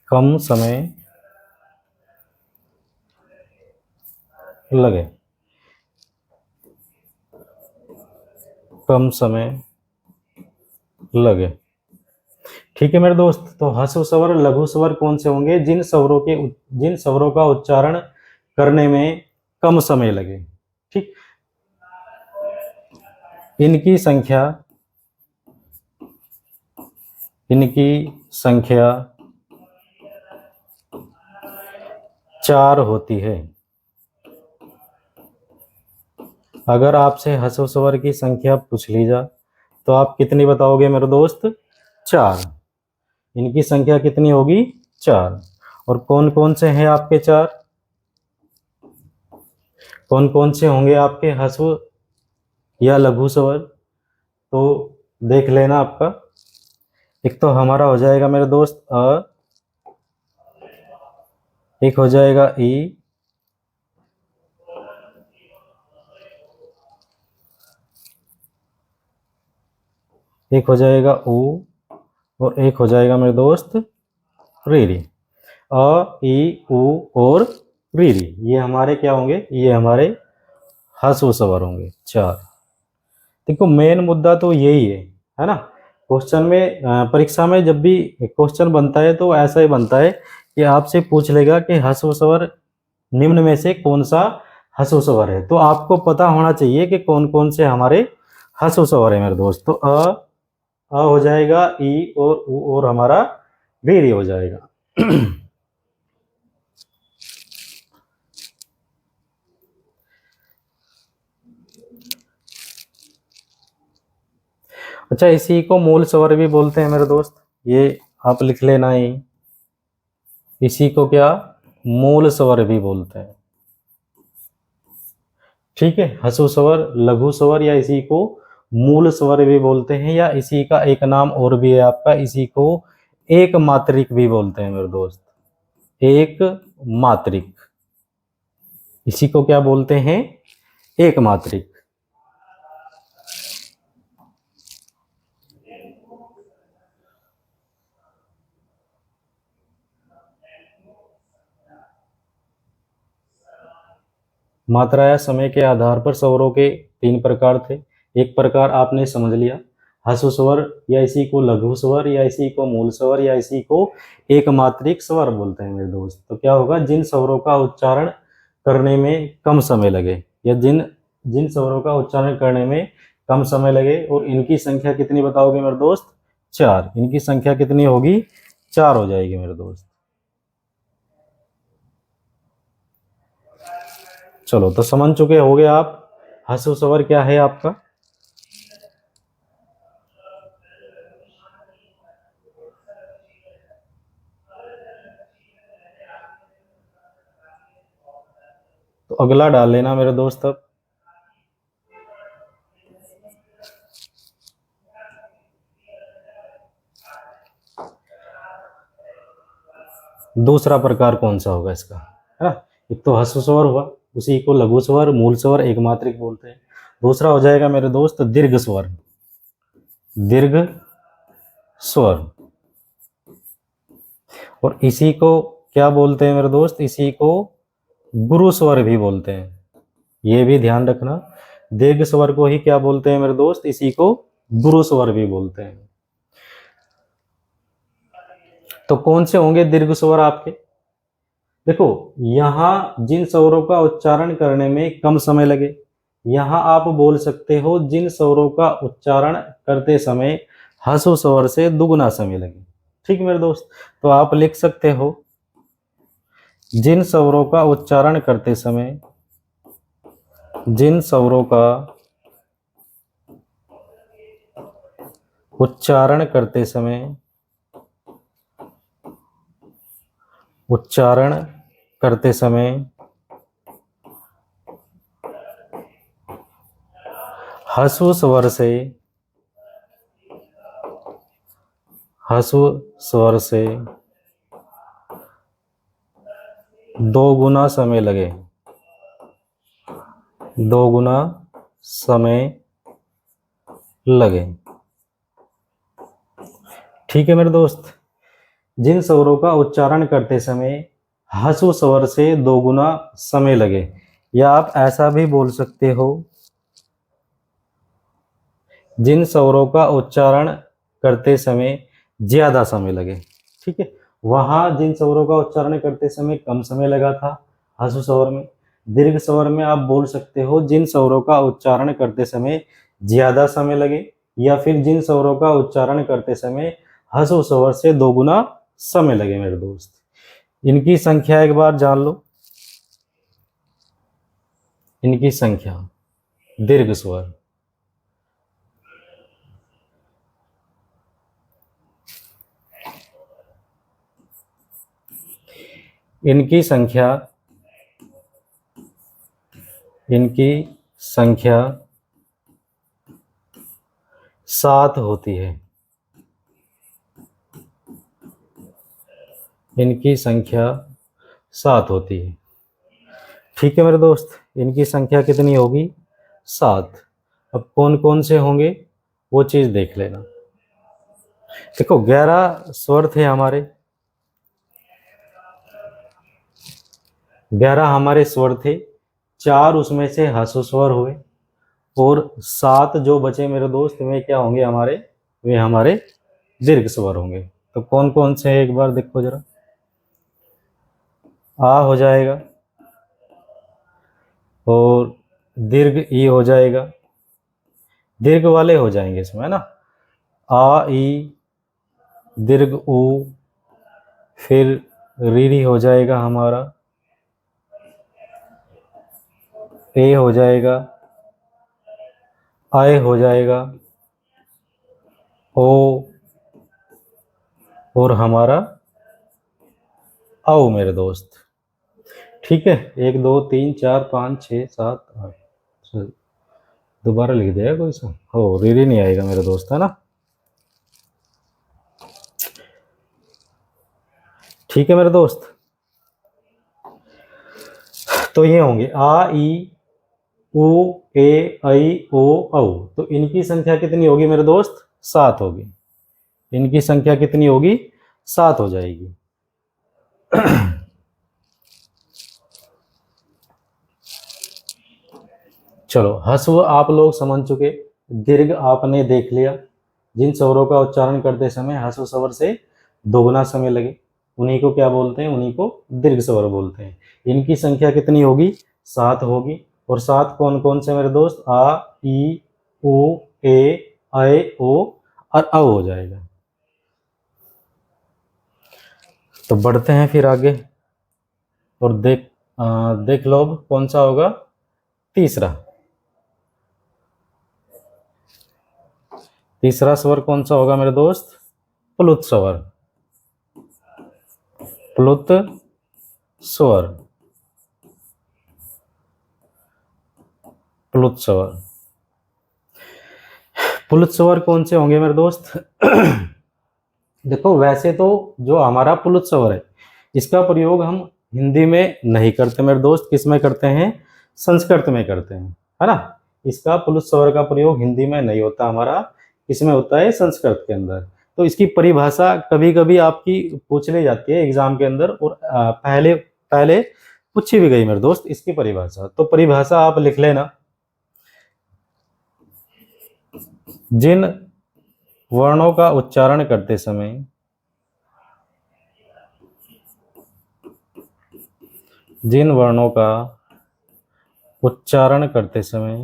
कम समय लगे, कम समय लगे। ठीक है मेरे दोस्त। तो ह्रस्व स्वर लघु स्वर कौन से होंगे? जिन स्वरों का उच्चारण करने में कम समय लगे। ठीक, इनकी संख्या 4 होती है। अगर आपसे ह्रस्व स्वर की संख्या पूछ ली जा तो आप कितनी बताओगे मेरे दोस्त? 4। इनकी संख्या कितनी होगी? 4। और कौन कौन से हैं आपके 4? कौन कौन से होंगे आपके ह्रस्व या लघु स्वर? तो देख लेना आपका। एक तो हमारा हो जाएगा मेरे दोस्त अ, एक हो जाएगा ई, एक हो जाएगा ऊ, और एक हो जाएगा मेरे दोस्त रीरी। अ, ई, ऊ और रीरी, ये हमारे क्या होंगे? ये हमारे ह्रस्व स्वर होंगे 4। देखो मेन मुद्दा तो यही है ना। क्वेश्चन में परीक्षा में जब भी क्वेश्चन बनता है तो ऐसा ही बनता है कि आपसे पूछ लेगा कि ह्रस्व स्वर निम्न में से कौन सा ह्रस्व स्वर है। तो आपको पता होना चाहिए कि कौन कौन से हमारे ह्रस्व स्वर है मेरे दोस्त। तो अ हो जाएगा, ई और ऊ और हमारा रीरी हो जाएगा। अच्छा, इसी को मूल स्वर भी बोलते हैं मेरे दोस्त, ये आप लिख लेना ही। इसी को क्या मूल स्वर भी बोलते हैं। ठीक है, ह्रस्व स्वर लघु स्वर या इसी को मूल स्वर भी बोलते हैं, या इसी का एक नाम और भी है आपका, इसी को एक मात्रिक भी बोलते हैं मेरे दोस्त। एक मात्रिक, इसी को क्या बोलते हैं? एक मात्रिक। मात्रा या समय के आधार पर स्वरों के 3 प्रकार थे। एक प्रकार आपने समझ लिया, ह्रस्व स्वर या इसी को लघु स्वर या इसी को मूल स्वर या इसी को एक मात्रिक स्वर बोलते हैं मेरे दोस्त। तो क्या होगा? जिन स्वरों का उच्चारण करने में कम समय लगे, या जिन जिन स्वरों का उच्चारण करने में कम समय लगे। और इनकी संख्या कितनी बताओगे मेरे दोस्त? 4। इनकी संख्या कितनी होगी? 4 हो जाएगी मेरे दोस्त। चलो तो समझ चुके होगे आप हसु स्वर क्या है आपका। तो अगला डाल लेना मेरे दोस्त अब। दूसरा प्रकार कौन सा होगा इसका, है ना। एक तो हस्व स्वर हुआ, उसी को लघु स्वर, मूल स्वर, एक मात्रिक बोलते हैं। दूसरा हो जाएगा मेरे दोस्त दीर्घ स्वर। दीर्घ स्वर, और इसी को क्या बोलते हैं मेरे दोस्त, इसी को गुरु स्वर भी बोलते हैं। ये भी ध्यान रखना, दीर्घ स्वर को ही क्या बोलते हैं मेरे दोस्त, इसी को गुरु स्वर भी बोलते हैं। तो कौन से होंगे दीर्घ स्वर आपके, देखो यहां जिन स्वरों का उच्चारण करने में कम समय लगे, यहां आप बोल सकते हो जिन स्वरों का उच्चारण करते समय हसु स्वर से दुगुना समय लगे। ठीक मेरे दोस्त, तो आप लिख सकते हो जिन स्वरों का उच्चारण करते समय, जिन स्वरों का उच्चारण करते समय, उच्चारण करते समय हसु स्वर से, हसु स्वर से दो गुना समय लगे, दो गुना समय लगे। ठीक है मेरे दोस्त, जिन स्वरों का उच्चारण करते समय हसु स्वर से दो गुना समय लगे, या आप ऐसा भी बोल सकते हो जिन स्वरों का उच्चारण करते समय ज्यादा समय लगे। ठीक है, वहां जिन स्वरों का उच्चारण करते समय कम समय लगा था हसु स्वर में, दीर्घ स्वर में आप बोल सकते हो जिन स्वरों का उच्चारण करते समय ज्यादा समय लगे, या फिर जिन स्वरों का उच्चारण करते समय हसु स्वर से दो गुना समय लगे मेरे दोस्त। इनकी संख्या एक बार जान लो, इनकी संख्या दीर्घ स्वर, इनकी संख्या, इनकी संख्या 7 होती है। इनकी संख्या 7 होती है। ठीक है मेरे दोस्त, इनकी संख्या कितनी होगी, 7। अब कौन कौन से होंगे वो चीज देख लेना। देखो 11 स्वर थे हमारे, 11 हमारे स्वर थे, 4 उसमें से हसु स्वर हुए, और 7 जो बचे मेरे दोस्त वे क्या होंगे हमारे, वे हमारे दीर्घ स्वर होंगे। तो कौन कौन से हैं एक बार देखो जरा। आ हो जाएगा, और दीर्घ ई हो जाएगा, दीर्घ वाले हो जाएंगे इसमें, है ना। आ ई, दीर्घ ऊ, फिर रीरी हो जाएगा हमारा, ए हो जाएगा, आय हो जाएगा, ओ, और हमारा आओ मेरे दोस्त। ठीक है, 1 2 3 4 5 6 7 8, दोबारा लिख दिया कोई सा, हो रीरी नहीं आएगा मेरे दोस्त, है ना। ठीक है मेरे दोस्त, तो ये होंगे आ ई उ ए ऐ ओ औ। तो इनकी संख्या कितनी होगी मेरे दोस्त, 7 होगी। इनकी संख्या कितनी होगी, 7 हो जाएगी। चलो हस्व आप लोग समझ चुके, दीर्घ आपने देख लिया, जिन स्वरों का उच्चारण करते समय हस्व स्वर से दोगुना समय लगे उन्हीं को क्या बोलते हैं, उन्हीं को दीर्घ स्वर बोलते हैं। इनकी संख्या कितनी होगी, 7 होगी। और 7 कौन कौन से मेरे दोस्त, आ ई उ ए ऐ ओ और औ हो जाएगा। तो बढ़ते हैं फिर आगे और देख लो अब कौन सा होगा, तीसरा। तीसरा स्वर कौन सा होगा मेरे दोस्त, प्लुत स्वर। प्लुत स्वर, प्लुत स्वर। प्लुत स्वर कौन से होंगे मेरे दोस्त? देखो वैसे तो जो हमारा प्लुत स्वर है इसका प्रयोग हम हिंदी में नहीं करते मेरे दोस्त, किस में करते हैं, संस्कृत में करते हैं, है ना। इसका प्लुत स्वर का प्रयोग हिंदी में नहीं होता हमारा, इसमें होता है संस्कृत के अंदर। तो इसकी परिभाषा कभी कभी आपकी पूछ ली जाती है एग्जाम के अंदर, और पहले पहले पूछी भी गई मेरे दोस्त इसकी परिभाषा। तो परिभाषा आप लिख लेना, जिन वर्णों का उच्चारण करते समय जिन वर्णों का उच्चारण करते समय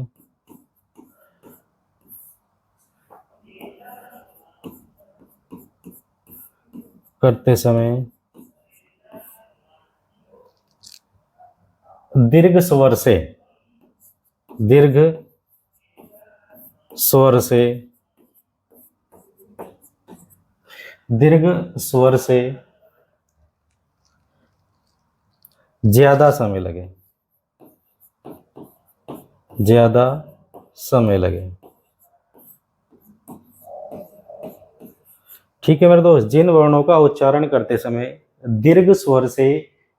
दीर्घ स्वर से दीर्घ स्वर से दीर्घ स्वर से ज्यादा समय लगे, ज्यादा समय लगे। ठीक है मेरे दोस्त, जिन वर्णों का उच्चारण करते समय दीर्घ स्वर से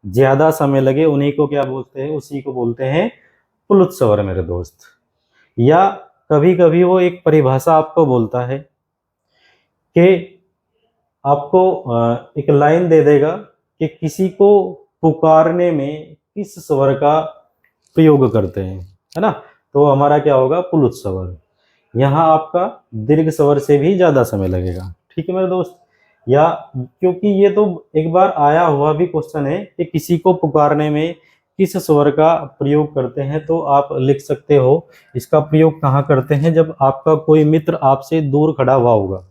ज्यादा समय लगे उन्हीं को क्या बोलते हैं, उसी को बोलते हैं प्लुत स्वर मेरे दोस्त। या कभी कभी वो एक परिभाषा आपको बोलता है कि आपको एक लाइन दे देगा कि किसी को पुकारने में किस स्वर का प्रयोग करते हैं, है ना। तो हमारा क्या होगा, प्लुत स्वर। यहाँ आपका दीर्घ स्वर से भी ज्यादा समय लगेगा। ठीक है मेरे दोस्त। या क्योंकि ये तो एक बार आया हुआ भी क्वेश्चन है कि किसी को पुकारने में किस स्वर का प्रयोग करते हैं, तो आप लिख सकते हो इसका प्रयोग कहाँ करते हैं, जब आपका कोई मित्र आपसे दूर खड़ा हुआ होगा।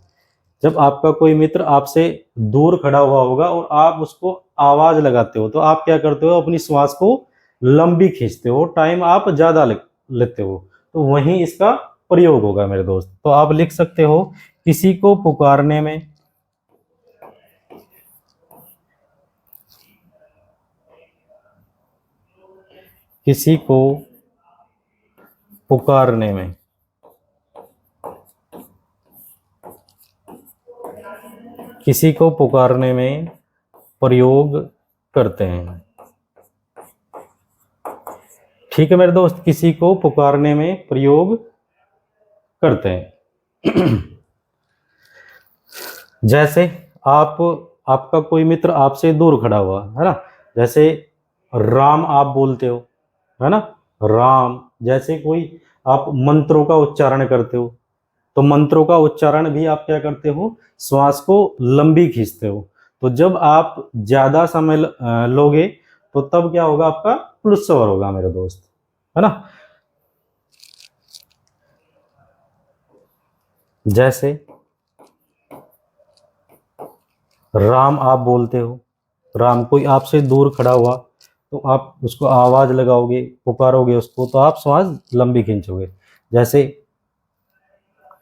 जब आपका कोई मित्र आपसे दूर खड़ा हुआ होगा और आप उसको आवाज लगाते हो, तो आप क्या करते हो, अपनी श्वास को लंबी खींचते हो, टाइम आप ज्यादा लेते हो, तो वहीं इसका प्रयोग होगा मेरे दोस्त। तो आप लिख सकते हो किसी को पुकारने में किसी को पुकारने में किसी को पुकारने में प्रयोग करते हैं। ठीक है मेरे दोस्त, किसी को पुकारने में प्रयोग करते हैं। जैसे आपका कोई मित्र आपसे दूर खड़ा हुआ है ना, जैसे राम आप बोलते हो, है ना, राम। जैसे कोई आप मंत्रों का उच्चारण करते हो, तो मंत्रों का उच्चारण भी आप क्या करते हो, श्वास को लंबी खींचते हो। तो जब आप ज्यादा समय लोगे तो तब क्या होगा, आपका प्लुत स्वर होगा मेरे दोस्त, है ना। जैसे राम आप बोलते हो, राम, कोई आपसे दूर खड़ा हुआ तो आप उसको आवाज लगाओगे, पुकारोगे उसको, तो आप श्वास लंबी खींचोगे। जैसे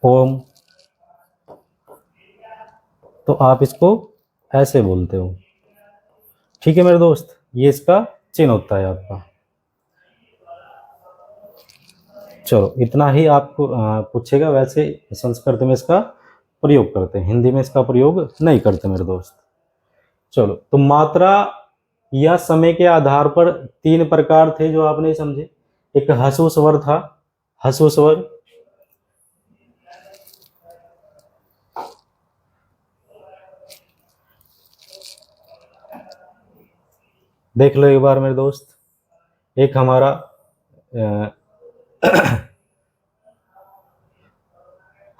ओम, तो आप इसको ऐसे बोलते हो। ठीक है मेरे दोस्त, ये इसका चिन्ह होता है आपका। चलो इतना ही आपको पूछेगा। वैसे संस्कृत में इसका प्रयोग करते हैं, हिंदी में इसका प्रयोग नहीं करते मेरे दोस्त। चलो, तो मात्रा या समय के आधार पर तीन प्रकार थे जो आपने समझे। एक ह्रस्व स्वर था, ह्रस्व स्वर। देख लो एक बार मेरे दोस्त, एक हमारा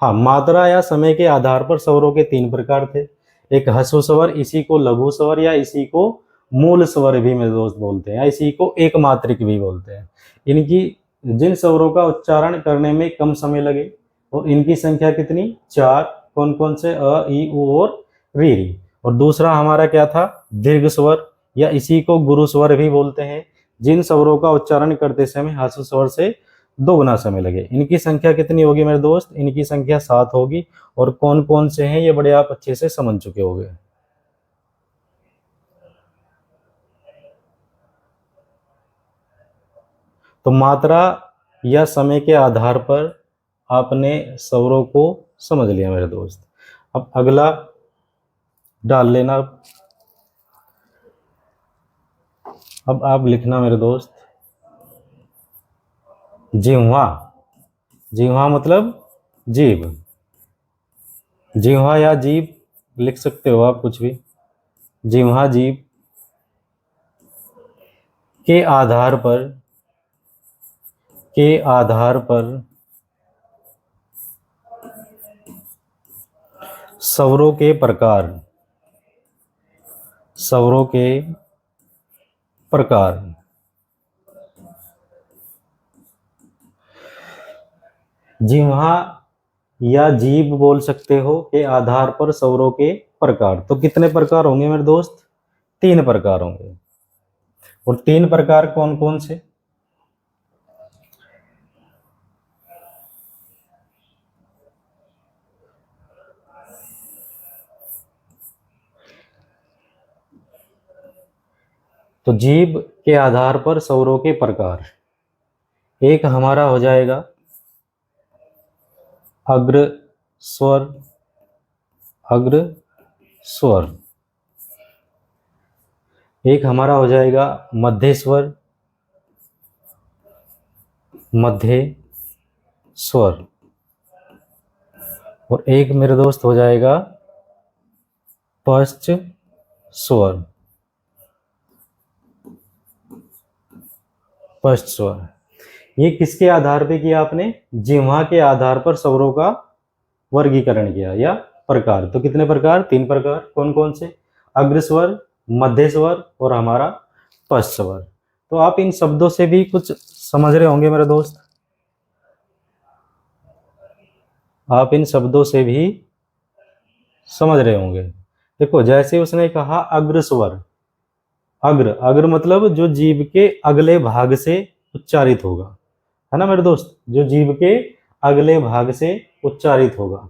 हाँ, मात्रा या समय के आधार पर स्वरों के तीन प्रकार थे। एक ह्रस्व स्वर, इसी को लघु स्वर या इसी को मूल स्वर भी मेरे दोस्त बोलते हैं, या इसी को एक मात्रिक भी बोलते हैं। इनकी जिन स्वरों का उच्चारण करने में कम समय लगे, और इनकी संख्या कितनी, चार। कौन कौन से, अ, ई, उ और री। और दूसरा हमारा क्या था, दीर्घ स्वर, या इसी को गुरु स्वर भी बोलते हैं। जिन स्वरों का उच्चारण करते समय ह्रस्व स्वर से 2 गुना समय लगे। इनकी संख्या कितनी होगी मेरे दोस्त? इनकी संख्या 7 होगी। और कौन कौन से हैं ये बड़े आप अच्छे से समझ चुके होंगे। तो मात्रा या समय के आधार पर आपने स्वरों को समझ लिया मेरे दोस्त। अब अगला डाल लेना। अब आप लिखना मेरे दोस्त, जिह्वा। जिह्वा मतलब जीभ। जिह्वा या जीभ लिख सकते हो आप कुछ भी। जिह्वा जीभ के आधार पर स्वरों के प्रकार जिह्वा या जीभ बोल सकते हो के आधार पर स्वरों के प्रकार। तो कितने प्रकार होंगे मेरे दोस्त? 3 प्रकार होंगे। और 3 प्रकार कौन कौन से? तो जीभ के आधार पर स्वरों के प्रकार, एक हमारा हो जाएगा अग्र स्वर। एक हमारा हो जाएगा मध्य स्वर। और एक मेरे दोस्त हो जाएगा पश्च स्वर। ये किसके आधार पे किया आपने? जिह्वा के आधार पर स्वरों का वर्गीकरण किया या प्रकार। तो कितने प्रकार? 3 प्रकार। कौन कौन से? अग्र स्वर, मध्य स्वर और हमारा पश्च स्वर। तो आप इन शब्दों से भी कुछ समझ रहे होंगे मेरे दोस्त। आप इन शब्दों से भी समझ रहे होंगे। देखो, जैसे उसने कहा अग्र स्वर। अग्र मतलब जो जीभ के अगले भाग से उच्चारित होगा, है ना मेरे दोस्त? जो जीभ के अगले भाग से उच्चारित होगा।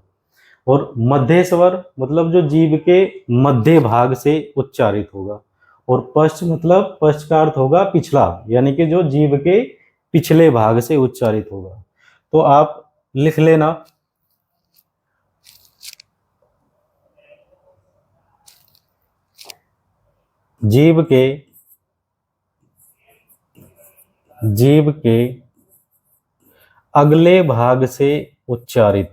और मध्य स्वर मतलब जो जीभ के मध्य भाग से उच्चारित होगा। और पश्च मतलब, पश्च का अर्थ होगा पिछला, यानी कि जो जीभ के पिछले भाग से उच्चारित होगा। तो आप लिख लेना, जीभ के अगले भाग से उच्चारित,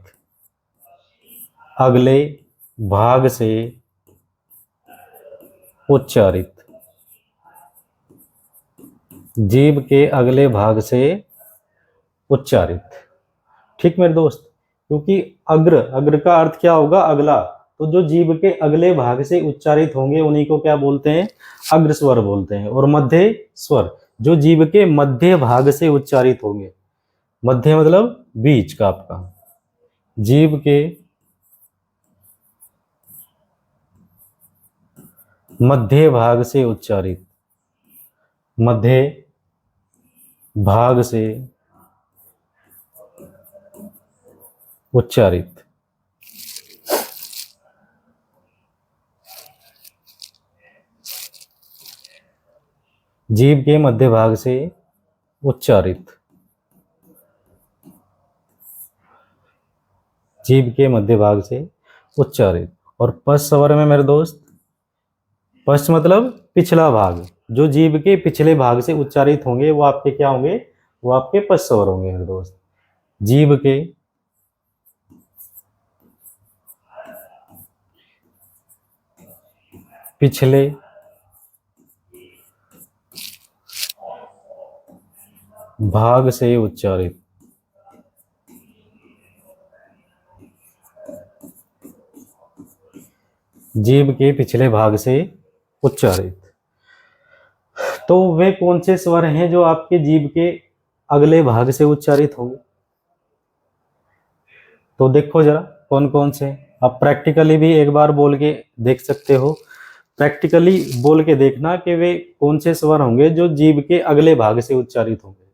जीभ के अगले भाग से उच्चारित। ठीक मेरे दोस्त? क्योंकि अग्र का अर्थ क्या होगा? अगला। तो जो जीभ के अगले भाग से उच्चारित होंगे उन्हीं को क्या बोलते हैं? अग्र स्वर बोलते हैं। और मध्य स्वर जो जीभ के मध्य भाग से उच्चारित होंगे। मध्य मतलब बीच का आपका। जीभ के मध्य भाग से उच्चारित, जीभ के मध्य भाग से उच्चारित, और पश्च स्वर में मेरे दोस्त, पश्च मतलब पिछला भाग। जो जीभ के पिछले भाग से उच्चारित होंगे वो आपके क्या होंगे? वो आपके पश्च स्वर होंगे मेरे दोस्त। जीभ के पिछले भाग से उच्चारित, जीभ के पिछले भाग से उच्चारित। तो वे कौन से स्वर हैं जो आपके जीभ के अगले भाग से उच्चारित होंगे? तो देखो जरा कौन कौन से। आप प्रैक्टिकली भी एक बार बोल के देख सकते हो। प्रैक्टिकली बोल के देखना कि वे कौन से स्वर होंगे जो जीभ के अगले भाग से उच्चारित होंगे।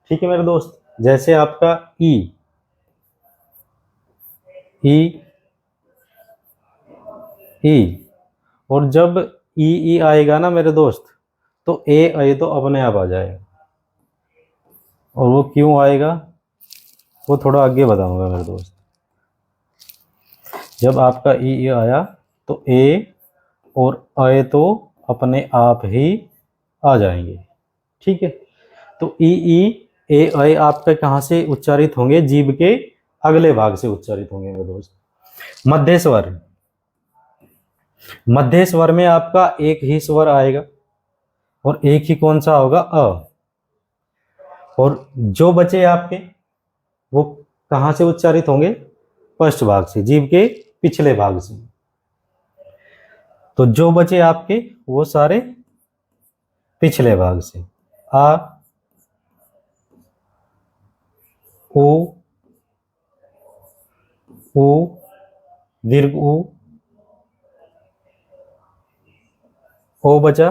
ठीक है मेरे दोस्त, जैसे आपका ई, ई, ई, और जब ई आएगा ना मेरे दोस्त, तो ए तो अपने आप आ जाएगा। और वो क्यों आएगा वो थोड़ा आगे बताऊंगा मेरे दोस्त। जब आपका ई आया तो ए और आए तो अपने आप ही आ जाएंगे। ठीक है, तो ई ए आए आपका कहाँ से उच्चारित होंगे? जीभ के अगले भाग से उच्चारित होंगे मेरे दोस्त। मध्य स्वर, मध्य स्वर में आपका एक ही स्वर आएगा और एक ही कौन सा होगा? अ। और जो बचे आपके वो कहाँ से उच्चारित होंगे? पृष्ठ भाग से, जीभ के पिछले भाग से। तो जो बचे आपके वो सारे पिछले भाग से। आ, ओ, दीर्घ ओ बचा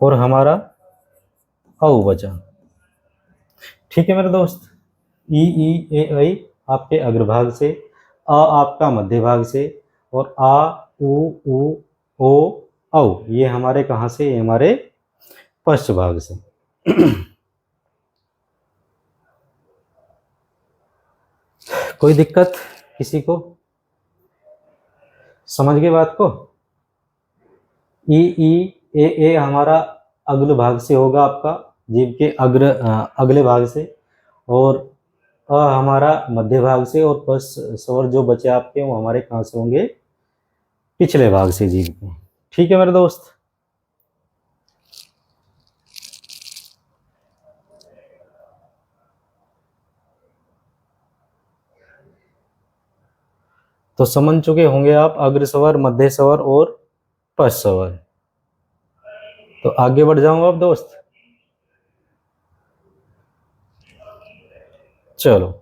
और हमारा औ बचा। ठीक है मेरे दोस्त, ई ए ऐ आपके अग्रभाग से, अ आपका मध्य भाग से, और आ उ ओ औ ये हमारे कहाँ से? ये हमारे पश्च भाग से। कोई दिक्कत किसी को? समझ गए बात को? ई ए हमारा अग्र भाग से होगा, आपका जीभ के अगले भाग से, और अ हमारा मध्य भाग से, और पस स्वर जो बचे आपके वो हमारे कहाँ से होंगे? पिछले भाग से जीभ के। ठीक है मेरे दोस्त, तो समझ चुके होंगे आप अग्र स्वर, मध्य स्वर और पश्च स्वर। तो आगे बढ़ जाऊंगा अब दोस्त, चलो।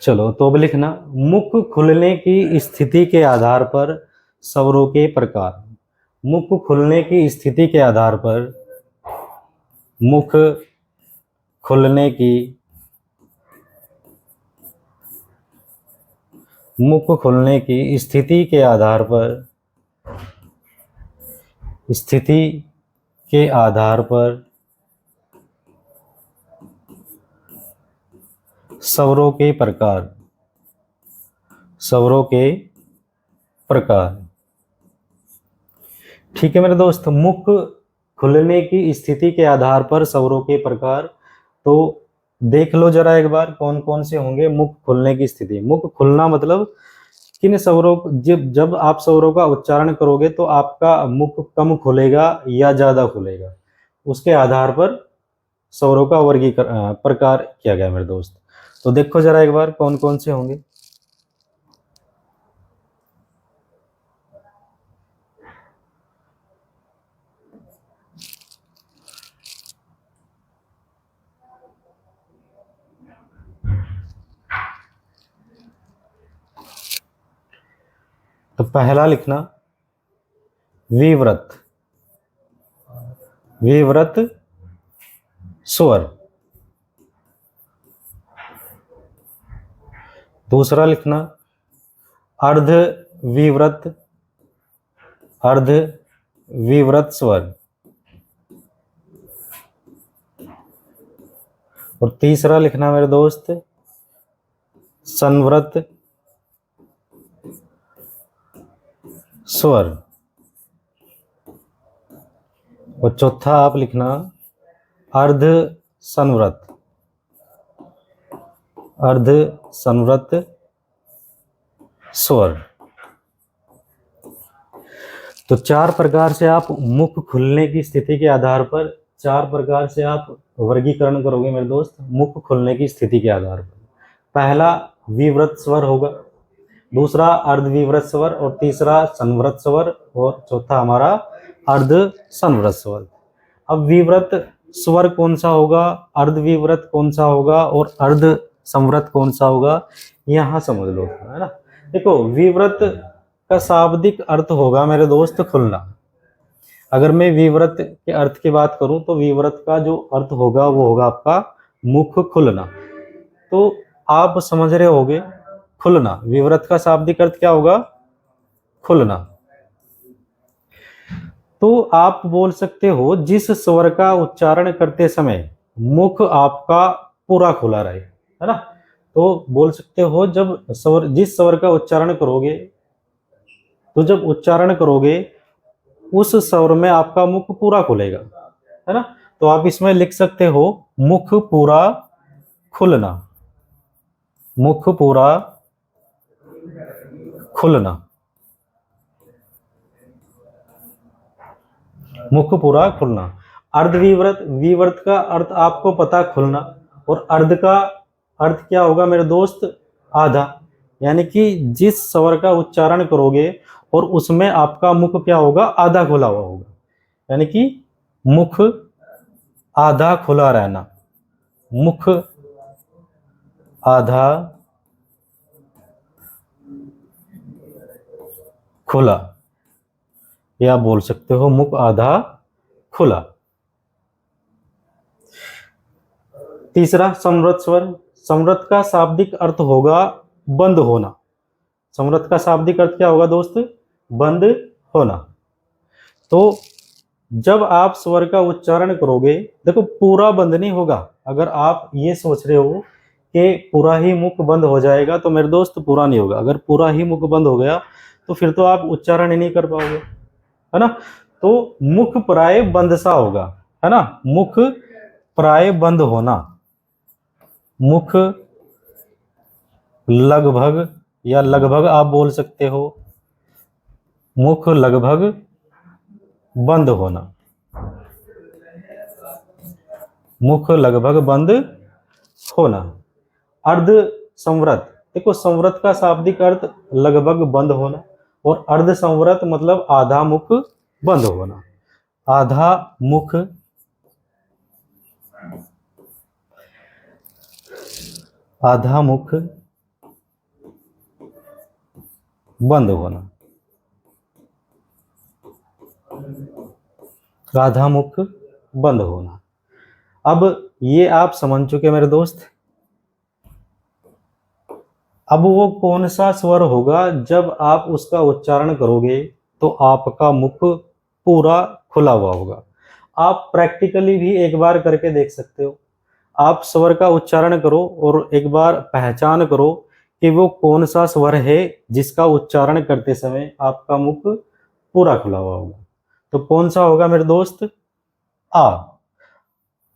चलो तो अब लिखना, मुख खुलने की स्थिति के आधार पर स्वरों के प्रकार। मुख खुलने की स्थिति के आधार पर, मुख खुलने की, मुख खुलने की स्थिति के आधार पर, स्थिति के आधार पर स्वरों के प्रकार, स्वरों के प्रकार। ठीक है मेरे दोस्त, मुख खुलने की स्थिति के आधार पर स्वरों के प्रकार। तो देख लो जरा एक बार कौन कौन से होंगे मुख खुलने की स्थिति। मुख खुलना मतलब किन स्वरों, जब आप स्वरों का उच्चारण करोगे तो आपका मुख कम खुलेगा या ज्यादा खुलेगा, उसके आधार पर स्वरों का वर्गीकरण प्रकार किया गया मेरे दोस्त। तो देखो जरा एक बार कौन कौन से होंगे। तो पहला लिखना विव्रत, विव्रत स्वर। दूसरा लिखना अर्ध विव्रत, अर्ध विव्रत स्वर। और तीसरा लिखना मेरे दोस्त संवृत स्वर। और चौथा आप लिखना अर्ध संवृत, अर्ध संवृत स्वर। तो चार प्रकार से आप मुख खुलने की स्थिति के आधार पर, चार प्रकार से आप वर्गीकरण करोगे मेरे दोस्त मुख खुलने की स्थिति के आधार पर। पहला विव्रत स्वर होगा, दूसरा अर्धविवृत स्वर और तीसरा संवृत स्वर और चौथा हमारा अर्ध संवृत स्वर। अब विवृत स्वर कौन सा होगा, अर्धविवृत कौन सा होगा और अर्ध संवृत कौन सा होगा, यहाँ समझ लो, है ना। देखो, विवृत का शाब्दिक अर्थ होगा मेरे दोस्त खुलना। अगर मैं विवृत के अर्थ की बात करूं तो विवृत का जो अर्थ होगा वो होगा आपका मुख खुलना। तो आप समझ रहे होगे, खुलना, विवृत का शाब्दिक अर्थ क्या होगा, खुलना। तो आप बोल सकते हो जिस स्वर का उच्चारण करते समय मुख आपका पूरा खुला रहे, है ना। तो बोल सकते हो जब स्वर, जिस स्वर का उच्चारण करोगे, तो जब उच्चारण करोगे उस स्वर में आपका मुख पूरा खुलेगा, है ना। तो आप इसमें लिख सकते हो मुख पूरा खुलना, मुख पूरा खुलना, मुख पूरा खुलना। अर्धविवृत, विवृत का अर्थ आपको पता खुलना, और अर्ध का अर्थ क्या होगा मेरे दोस्त, आधा। यानी कि जिस स्वर का उच्चारण करोगे और उसमें आपका मुख क्या होगा, आधा खुला हुआ होगा, यानी कि मुख आधा खुला रहना, मुख आधा खुला, या बोल सकते हो मुख आधा खुला। तीसरा संवृत स्वर, संवृत का शाब्दिक अर्थ होगा बंद होना। संवृत का शाब्दिक अर्थ क्या होगा दोस्त, बंद होना। तो जब आप स्वर का उच्चारण करोगे, देखो पूरा बंद नहीं होगा। अगर आप ये सोच रहे हो कि पूरा ही मुख बंद हो जाएगा तो मेरे दोस्त पूरा नहीं होगा। अगर पूरा ही मुख बंद हो गया तो फिर तो आप उच्चारण ही नहीं कर पाओगे, है ना। तो मुख प्राय बंद सा होगा, है ना, मुख प्राय बंद होना, मुख लगभग, या लगभग आप बोल सकते हो, मुख लगभग बंद होना, मुख लगभग बंद होना। अर्ध संवृत, देखो संवृत का शाब्दिक अर्थ लगभग बंद होना, और अर्ध संवृत मतलब आधा मुख बंद होना। आधा मुख, आधा मुख बंद होना, आधा मुख बंद होना। अब ये आप समझ चुके मेरे दोस्त। अब वो कौन सा स्वर होगा जब आप उसका उच्चारण करोगे तो आपका मुख पूरा खुला हुआ होगा। आप प्रैक्टिकली भी एक बार करके देख सकते हो। आप स्वर का उच्चारण करो और एक बार पहचान करो कि वो कौन सा स्वर है जिसका उच्चारण करते समय आपका मुख पूरा खुला हुआ होगा। तो कौन सा होगा मेरे दोस्त, आ।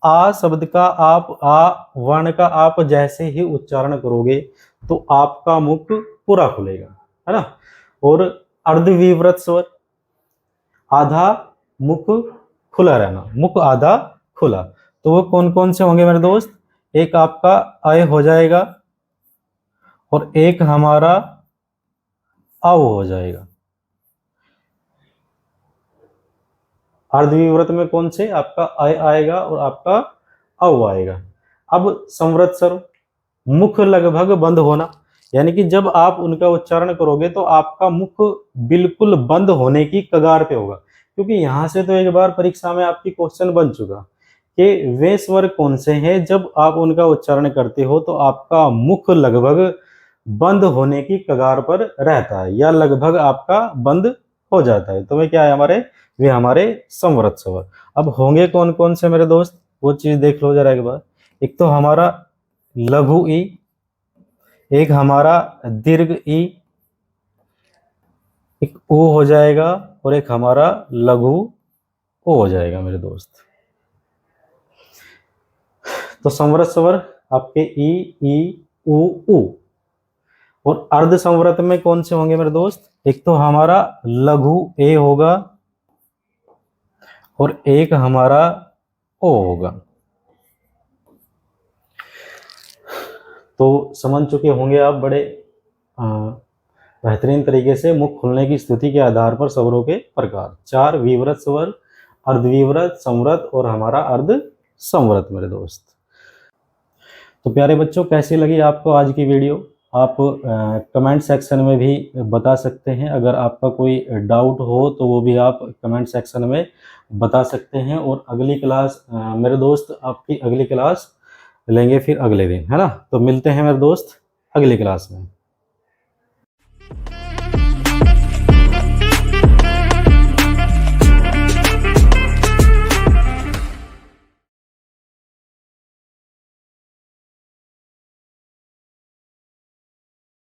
आ शब्द का आप, आ वर्ण का आप जैसे ही उच्चारण करोगे तो आपका मुख पूरा खुलेगा, है ना। और अर्धविवृत स्वर, आधा मुख खुला रहना, मुख आधा खुला। तो वो कौन कौन से होंगे मेरे दोस्त, एक आपका अय हो जाएगा और एक हमारा औ हो जाएगा। अर्धविवृत में कौन से, आपका अय आएगा और आपका औ आएगा। अब संवृत स्वर, मुख लगभग बंद होना, यानी कि जब आप उनका उच्चारण करोगे तो आपका मुख बिल्कुल बंद होने की कगार पे होगा। क्योंकि यहां से तो एक बार परीक्षा में आपकी क्वेश्चन बन चुका कि वे स्वर कौन से हैं जब आप उनका उच्चारण करते हो तो आपका मुख लगभग बंद होने की कगार पर रहता है या लगभग आपका बंद हो जाता है। तो वे क्या है हमारे, वे हमारे संवृत स्वर। अब होंगे कौन कौन से मेरे दोस्त, वो चीज देख लो जरा एक बार। एक तो हमारा लघु ई, एक हमारा दीर्घ ई, एक ओ हो जाएगा और एक हमारा लघु ओ हो जाएगा मेरे दोस्त। तो संवृत स्वर आपके ई उ उ। और अर्ध संवृत में कौन से होंगे मेरे दोस्त, एक तो हमारा लघु ए होगा और एक हमारा ओ होगा। तो समझ चुके होंगे आप बड़े बेहतरीन तरीके से मुख खुलने की स्थिति के आधार पर स्वरों के प्रकार। 4 विवृत स्वर, अर्धविवृत, संवृत और हमारा अर्ध संवृत मेरे दोस्त। तो प्यारे बच्चों, कैसी लगी आपको आज की वीडियो? आप कमेंट सेक्शन में भी बता सकते हैं। अगर आपका कोई डाउट हो तो वो भी आप कमेंट सेक्शन में बता सकते हैं। और अगली क्लास मेरे दोस्त, आपकी अगली क्लास लेंगे फिर अगले दिन, है ना? तो मिलते हैं मेरे दोस्त अगली क्लास में।